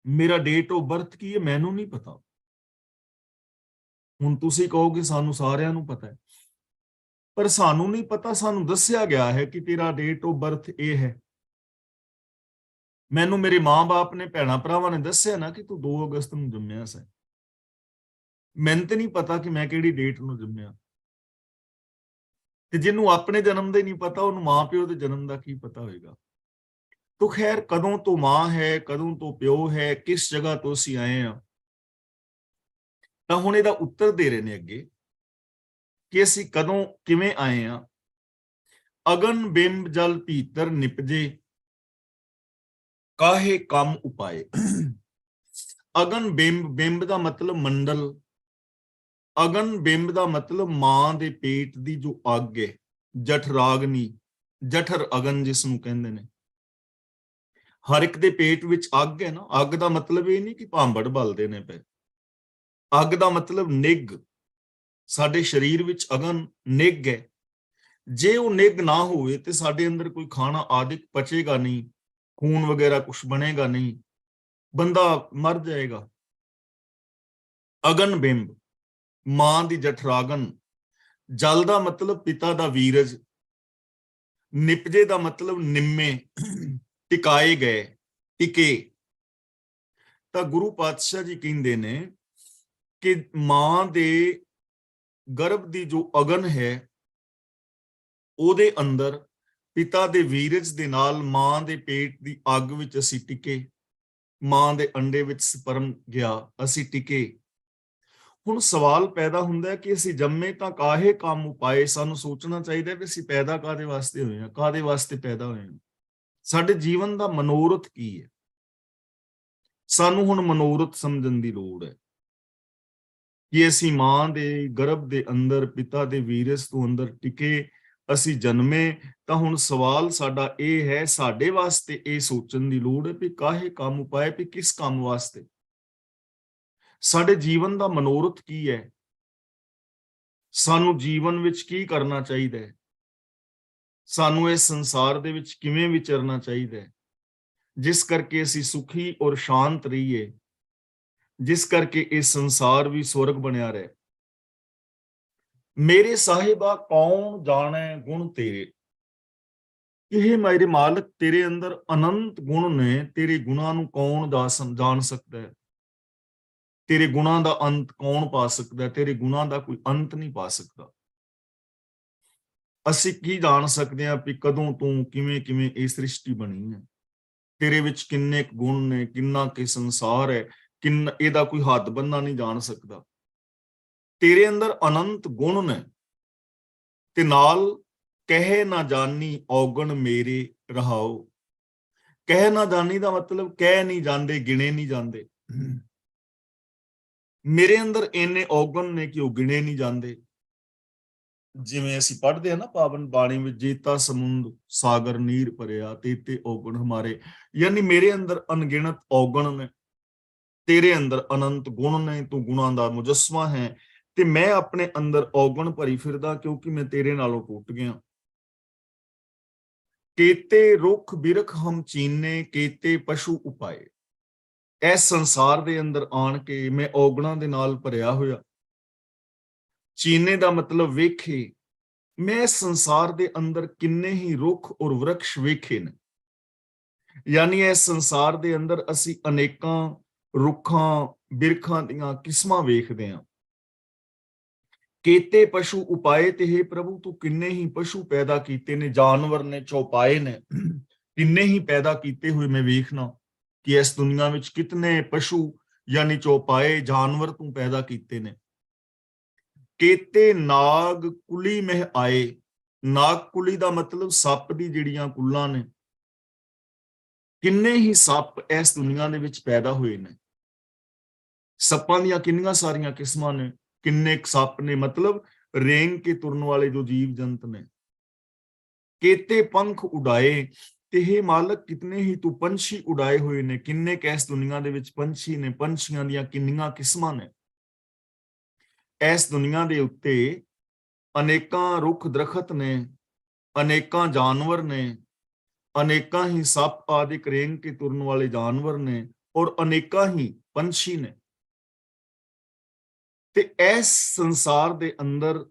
मेरा डेट ऑफ बर्थ की है, मैनू नहीं पता। हुण तुसीं कहोगे सानू सारिਆਂ ਨੂੰ पता है, पर सानू नहीं पता, सानू दस्या गया है कि तेरा डेट ऑफ बर्थ ये है। मैनू मेरे माँ बाप ने, भैणा भरावां ने दस्या ना कि तू 2 अगस्त ਨੂੰ ਜੰਮਿਆ ਸੀ। ਮੈਨੂੰ ਤੇ ਨਹੀਂ ਪਤਾ ਕਿ ਮੈਂ ਕਿਹੜੀ ਡੇਟ ਨੂੰ ਜੰਮਿਆ। ਤੇ ਜਿਹਨੂੰ ਆਪਣੇ ਜਨਮ ਦਾ ਹੀ ਨਹੀਂ ਪਤਾ, ਉਹਨੂੰ ਮਾਂ ਪਿਓ ਦੇ ਜਨਮ ਦਾ ਕੀ ਪਤਾ ਹੋਏਗਾ। ਤੋ ਖੈਰ, ਕਦੋਂ ਤੋਂ ਮਾਂ ਹੈ, ਕਦੋਂ ਤੋਂ ਪਿਓ ਹੈ, ਕਿਸ ਜਗ੍ਹਾ ਤੋਂ ਅਸੀਂ ਆਏ ਆ, ਤਾਂ ਹੁਣ ਇਹਦਾ ਉੱਤਰ ਦੇ ਰਹੇ ਨੇ ਅੱਗੇ ਕਿ ਅਸੀਂ ਕਦੋਂ ਕਿਵੇਂ ਆਏ ਆ। ਅਗਨ ਬਿੰਬ ਜਲ ਭੀਤਰ ਨਿਪਜੇ, ਕਾਹੇ ਕੰਮ ਉਪਾਏ। ਅਗਨ ਬਿੰਬ, ਬਿੰਬ ਦਾ ਮਤਲਬ ਮੰਡਲ, ਅਗਨ ਬਿੰਬ ਦਾ ਮਤਲਬ ਮਾਂ ਦੇ ਪੇਟ ਦੀ ਜੋ ਅੱਗ ਹੈ, ਜਠਰਾਗਨੀ, ਜਠਰ ਅਗਨ ਜਿਸ ਨੂੰ ਕਹਿੰਦੇ ਨੇ। ਹਰ ਇੱਕ ਦੇ ਪੇਟ ਵਿੱਚ ਅੱਗ ਹੈ ਨਾ। ਅੱਗ ਦਾ ਮਤਲਬ ਇਹ ਨਹੀਂ ਕਿ ਭਾਂਬੜ ਬਲਦੇ ਨੇ ਪਏ। ਅੱਗ ਦਾ ਮਤਲਬ ਨਿੱਘ। ਸਾਡੇ ਸਰੀਰ ਵਿੱਚ ਅਗਨ ਨਿੱਘ ਹੈ। ਜੇ ਉਹ ਨਿੱਘ ਨਾ ਹੋਵੇ ਤੇ ਸਾਡੇ ਅੰਦਰ ਕੋਈ ਖਾਣਾ ਆਦਿਕ ਪਚੇਗਾ ਨਹੀਂ, ਖੂਨ ਵਗੈਰਾ ਕੁਝ ਬਣੇਗਾ ਨਹੀਂ, ਬੰਦਾ ਮਰ ਜਾਏਗਾ। ਅਗਨ ਬਿੰਬ, ਮਾਂ ਦੀ ਜਠਰਾਗਨ। ਜਲ ਦਾ ਮਤਲਬ ਪਿਤਾ ਦਾ ਵੀਰਜ। ਨਿਪਜੇ ਦਾ ਮਤਲਬ ਨਿੰਮੇ, ਟਿਕਾਏ ਗਏ, ਟਿਕੇ। ਤਾਂ ਗੁਰੂ ਪਾਤਸ਼ਾਹ ਜੀ ਕਹਿੰਦੇ ਨੇ ਕਿ ਮਾਂ ਦੇ ਗਰਭ ਦੀ ਜੋ ਅਗਨ ਹੈ, ਉਹਦੇ ਅੰਦਰ ਪਿਤਾ ਦੇ ਵੀਰਜ ਦੇ ਨਾਲ ਮਾਂ ਦੇ ਪੇਟ ਦੀ ਅੱਗ ਵਿੱਚ ਅਸੀਂ ਟਿਕੇ। ਮਾਂ ਦੇ ਅੰਡੇ ਵਿੱਚ ਸਪਰਮ ਗਿਆ, ਅਸੀਂ ਟਿਕੇ। ਹੁਣ ਸਵਾਲ ਪੈਦਾ ਹੁੰਦਾ ਹੈ ਕਿ ਅਸੀਂ ਜੰਮੇ ਤਾਂ ਕਾਹੇ ਕੰਮ ਉਪਾਏ। ਸਾਨੂੰ ਸੋਚਣਾ ਚਾਹੀਦਾ ਵੀ ਅਸੀਂ ਪੈਦਾ ਕਾਹਦੇ ਵਾਸਤੇ ਹੋਏ ਹਾਂ, ਕਾਹਦੇ ਵਾਸਤੇ ਪੈਦਾ ਹੋਏ ਹਾਂ, ਸਾਡੇ ਜੀਵਨ ਦਾ ਮਨੋਰਥ ਕੀ ਹੈ। ਸਾਨੂੰ ਹੁਣ ਮਨੋਰਥ ਸਮਝਣ ਦੀ ਲੋੜ ਹੈ ਕਿ ਅਸੀਂ ਮਾਂ ਦੇ ਗਰਭ ਦੇ ਅੰਦਰ ਪਿਤਾ ਦੇ ਵੀਰਜ ਤੋਂ ਅੰਦਰ ਟਿਕੇ, ਅਸੀਂ ਜਨਮੇ। ਤਾਂ ਹੁਣ ਸਵਾਲ ਸਾਡਾ ਇਹ ਹੈ, ਸਾਡੇ ਵਾਸਤੇ ਇਹ ਸੋਚਣ ਦੀ ਲੋੜ ਹੈ ਵੀ ਕਾਹੇ ਕੰਮ ਉਪਾਏ, ਵੀ ਕਿਸ ਕੰਮ ਵਾਸਤੇ, ਸਾਡੇ ਜੀਵਨ ਦਾ ਮਨੋਰਥ ਕੀ ਹੈ, ਸਾਨੂੰ ਜੀਵਨ ਵਿੱਚ ਕੀ ਕਰਨਾ ਚਾਹੀਦਾ ਹੈ, ਸਾਨੂੰ ਇਸ ਸੰਸਾਰ ਦੇ ਵਿੱਚ ਕਿਵੇਂ ਵਿਚਰਨਾ ਚਾਹੀਦਾ ਹੈ, ਜਿਸ ਕਰਕੇ ਅਸੀਂ ਸੁਖੀ ਔਰ ਸ਼ਾਂਤ ਰਹੀਏ, ਜਿਸ ਕਰਕੇ ਇਹ ਸੰਸਾਰ ਵੀ ਸਵਰਗ ਬਣਿਆ ਰਹੇ। ਮੇਰੇ ਸਾਹਿਬਾ ਕੌਣ ਜਾਣੇ ਗੁਣ ਤੇਰੇ। ਇਹ ਮੇਰੇ ਮਾਲਕ, ਤੇਰੇ ਅੰਦਰ ਅਨੰਤ ਗੁਣ ਨੇ, ਤੇਰੇ ਗੁਣਾਂ ਨੂੰ ਕੌਣ ਜਾਣ ਸਕਦਾ ਹੈ, ਤੇਰੇ ਗੁਣਾਂ ਦਾ ਅੰਤ ਕੌਣ ਪਾ ਸਕਦਾ ਹੈ, ਤੇਰੇ ਗੁਣਾਂ ਦਾ ਕੋਈ ਅੰਤ ਨਹੀਂ ਪਾ ਸਕਦਾ। ਅਸੀਂ ਕੀ ਜਾਣ ਸਕਦੇ ਹਾਂ ਵੀ ਕਦੋਂ ਤੋਂ ਕਿਵੇਂ ਕਿਵੇਂ ਇਹ ਸ੍ਰਿਸ਼ਟੀ ਬਣੀ ਹੈ, ਤੇਰੇ ਵਿੱਚ ਕਿੰਨੇ ਗੁਣ ਨੇ, ਕਿੰਨਾ ਕਿ ਸੰਸਾਰ ਹੈ, ਕਿੰਨਾ ਇਹਦਾ ਕੋਈ ਹੱਦ ਬੰਨਾ ਨਹੀਂ ਜਾਣ ਸਕਦਾ। ਤੇਰੇ ਅੰਦਰ ਅਨੰਤ ਗੁਣ ਨੇ ਤੇ ਨਾਲ ਕਹਿ ਨਾ ਜਾਣੀ ਔਗਣ ਮੇਰੇ ਰਹਾਓ। ਕਹਿ ਨਾ ਜਾਣੀ ਦਾ ਮਤਲਬ ਕਹਿ ਨਹੀਂ ਜਾਂਦੇ, ਗਿਣੇ ਨਹੀਂ ਜਾਂਦੇ। ਮੇਰੇ ਅੰਦਰ ਇੰਨੇ ਔਗਣ ਨੇ ਕਿ ਉਹ ਗਿਣੇ ਨਹੀਂ ਜਾਂਦੇ। ਜਿਵੇਂ ਅਸੀਂ ਪੜ੍ਹਦੇ ਹਾਂ ਨਾ ਪਾਵਨ ਬਾਣੀ ਵਿੱਚ, ਜੀਤਾ ਸਮੁੰਦ ਸਾਗਰ ਨੀਰ ਭਰਿਆ, ਤੇਤੇ ਔਗਣ ਹਮਾਰੇ। ਯਾਨੀ ਮੇਰੇ ਅੰਦਰ ਅਣਗਿਣਤ ਔਗਣ ਨੇ, ਤੇਰੇ ਅੰਦਰ ਅਨੰਤ ਗੁਣ ਨੇ, ਤੂੰ ਗੁਣਾਂ ਦਾ ਮੁਜੱਸਮਾ ਹੈ ਤੇ ਮੈਂ ਆਪਣੇ ਅੰਦਰ ਔਗਣ ਭਰੀ ਫਿਰਦਾ ਕਿਉਂਕਿ ਮੈਂ ਤੇਰੇ ਨਾਲੋਂ ਟੁੱਟ ਗਿਆ। ਕੇਤੇ ਰੁੱਖ ਬਿਰਖ ਹਮ ਚੀਨੇ, ਕੇਤੇ ਪਸ਼ੂ ਉਪਾਏ। ਇਸ ਸੰਸਾਰ ਦੇ ਅੰਦਰ ਆਣ ਕੇ ਮੈਂ ਔਗਣਾਂ ਦੇ ਨਾਲ ਭਰਿਆ ਹੋਇਆ। ਚੀਨੇ ਦਾ ਮਤਲਬ ਵੇਖੇ। ਮੈਂ ਇਸ ਸੰਸਾਰ ਦੇ ਅੰਦਰ ਕਿੰਨੇ ਹੀ ਰੁੱਖ ਔਰ ਵਰਕਸ਼ ਵੇਖੇ ਨੇ। ਯਾਨੀ ਇਸ ਸੰਸਾਰ ਦੇ ਅੰਦਰ ਅਸੀਂ ਅਨੇਕਾਂ ਰੁੱਖਾਂ ਬਿਰਖਾਂ ਦੀਆਂ ਕਿਸਮਾਂ ਵੇਖਦੇ ਹਾਂ। ਕੇਤੇ ਪਸ਼ੂ ਉਪਾਏ, ਤੇ हे ਪ੍ਰਭੂ ਤੂੰ ਕਿੰਨੇ ਹੀ ਪਸ਼ੂ ਪੈਦਾ ਕੀਤੇ ਨੇ, ਜਾਨਵਰ ਨੇ, ਚੌਪਾਏ ਨੇ, ਕਿੰਨੇ ਹੀ ਪੈਦਾ ਕੀਤੇ ਹੋਏ ਮੈਂ ਵੇਖਣਾ ਕਿ ਇਸ ਦੁਨੀਆ ਵਿੱਚ ਕਿਤਨੇ ਪਸ਼ੂ ਯਾਨੀ ਚੌਪਾਏ ਜਾਨਵਰ ਤੂੰ ਪੈਦਾ ਕੀਤੇ ਨੇ। ਕੇਤੇ ਨਾਗ ਕੁਲੀ ਮਹਿ ਆਏ। ਨਾਗ ਕੁਲੀ ਦਾ ਮਤਲਬ ਸੱਪ ਦੀ ਜਿਹੜੀਆਂ ਕੁੱਲਾਂ ਨੇ। ਕਿੰਨੇ ਹੀ ਸੱਪ ਇਸ ਦੁਨੀਆ ਦੇ ਵਿੱਚ ਪੈਦਾ ਹੋਏ ਨੇ। ਸੱਪਾਂ ਦੀਆਂ ਕਿੰਨੀਆਂ ਸਾਰੀਆਂ ਕਿਸਮਾਂ ਨੇ, ਕਿੰਨੇ ਸੱਪ ਨੇ, ਮਤਲਬ ਰੇਂਗ ਕੇ ਤੁਰਨ ਵਾਲੇ ਜੋ ਜੀਵ ਜੰਤ ਨੇ। ਕੇਤੇ ਪੰਖ ਉਡਾਏ। ਤੇ हे ਮਾਲਕ ਕਿਤਨੇ ਹੀ ਤੂੰ ਪੰਛੀ ਉਡਾਏ ਹੋਏ ਨੇ, ਕਿੰਨੇ ਕੈਸ ਦੁਨੀਆ ਦੇ ਵਿੱਚ ਪੰਛੀ ਨੇ, ਪੰਛੀਆਂ ਦੀਆਂ ਕਿੰਨੀਆਂ ਕਿਸਮਾਂ ਨੇ। ਇਸ ਦੁਨੀਆ ਦੇ ਉੱਤੇ ਅਨੇਕਾਂ ਰੁੱਖ ਦਰਖਤ ਨੇ, ਅਨੇਕਾਂ ਜਾਨਵਰ ਨੇ, ਅਨੇਕਾਂ ਹੀ ਸੱਪ ਆਦਿ ਰੇਂਗ ਕੇ ਤੁਰਨ ਵਾਲੇ ਜਾਨਵਰ ਨੇ, ਔਰ ਅਨੇਕਾਂ ਹੀ ਪੰਛੀ ਨੇ। ਤੇ ਇਸ ਸੰਸਾਰ ਦੇ ਅੰਦਰ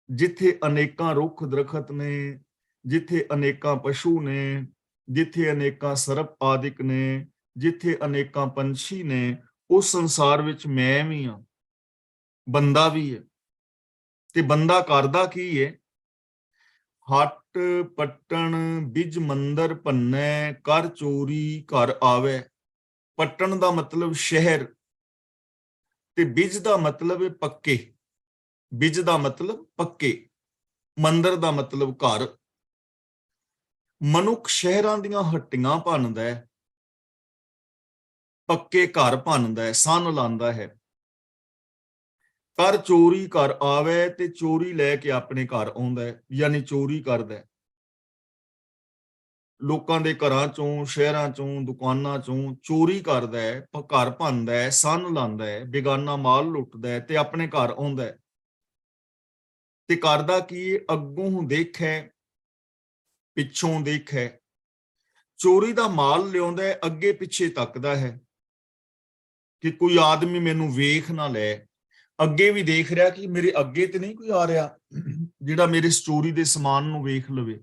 ਜਿੱਥੇ ਅਨੇਕਾਂ ਰੁੱਖ ਦਰਖਤ ਨੇ, ਜਿੱਥੇ ਅਨੇਕਾਂ ਪਸ਼ੂ ਨੇ, ਜਿੱਥੇ ਅਨੇਕਾਂ ਸਰਪ ਆਦਿਕ ਨੇ, ਜਿੱਥੇ ਅਨੇਕਾਂ ਪੰਛੀ ਨੇ, ਉਸ ਸੰਸਾਰ ਵਿੱਚ ਮੈਂ ਵੀ ਹਾਂ, ਬੰਦਾ ਵੀ ਹੈ। ਤੇ ਬੰਦਾ ਕਰਦਾ ਕੀ ਹੈ? ਹੱਟ ਪੱਟਣ ਬਿਜ ਮੰਦਰ ਭੰਨੈ, ਕਰ ਚੋਰੀ ਘਰ ਆਵੇ। ਪੱਟਣ ਦਾ ਮਤਲਬ ਸ਼ਹਿਰ, ਤੇ ਬਿਜ ਦਾ ਮਤਲਬ ਹੈ ਪੱਕੇ। ਬਿਜ ਦਾ ਮਤਲਬ ਪੱਕੇ, ਮੰਦਰ ਦਾ ਮਤਲਬ ਘਰ। ਮਨੁੱਖ ਸ਼ਹਿਰਾਂ ਦੀਆਂ ਹੱਟੀਆਂ ਭੰਨਦਾ ਹੈ, ਪੱਕੇ ਘਰ ਭੰਨਦਾ ਹੈ, ਸੰਨ ਲਾਉਂਦਾ ਹੈ। ਕਰ ਚੋਰੀ ਘਰ ਆਵੇ, ਤੇ ਚੋਰੀ ਲੈ ਕੇ ਆਪਣੇ ਘਰ ਆਉਂਦਾ ਹੈ, ਯਾਨੀ ਚੋਰੀ ਕਰਦਾ ਹੈ। ਲੋਕਾਂ ਦੇ ਘਰਾਂ ਚੋਂ, ਸ਼ਹਿਰਾਂ ਚੋਂ, ਦੁਕਾਨਾਂ ਚੋਂ ਚੋਰੀ ਕਰਦਾ ਹੈ, ਘਰ ਭੰਨਦਾ ਹੈ, ਸੰਨ ਲਾਉਂਦਾ ਹੈ, ਬੇਗਾਨਾ ਮਾਲ ਲੁੱਟਦਾ ਹੈ, ਤੇ ਆਪਣੇ ਘਰ ਆਉਂਦਾ ਹੈ। ਤੇ ਕਰਦਾ ਕੀ? ਅੱਗੋਂ ਦੇਖੈ ਪਿੱਛੋਂ ਦੇਖੈ। ਚੋਰੀ ਦਾ ਮਾਲ ਲਿਆਉਂਦਾ ਹੈ, ਅੱਗੇ ਪਿੱਛੇ ਤੱਕਦਾ ਹੈ ਕਿ ਕੋਈ ਆਦਮੀ ਮੈਨੂੰ ਵੇਖ ਨਾ ਲੈ। ਅੱਗੇ ਵੀ ਦੇਖ ਰਿਹਾ ਕਿ ਮੇਰੇ ਅੱਗੇ ਤੇ ਨਹੀਂ ਕੋਈ ਆ ਰਿਹਾ ਜਿਹੜਾ ਮੇਰੇ ਚੋਰੀ ਦੇ ਸਮਾਨ ਨੂੰ ਵੇਖ ਲਵੇ।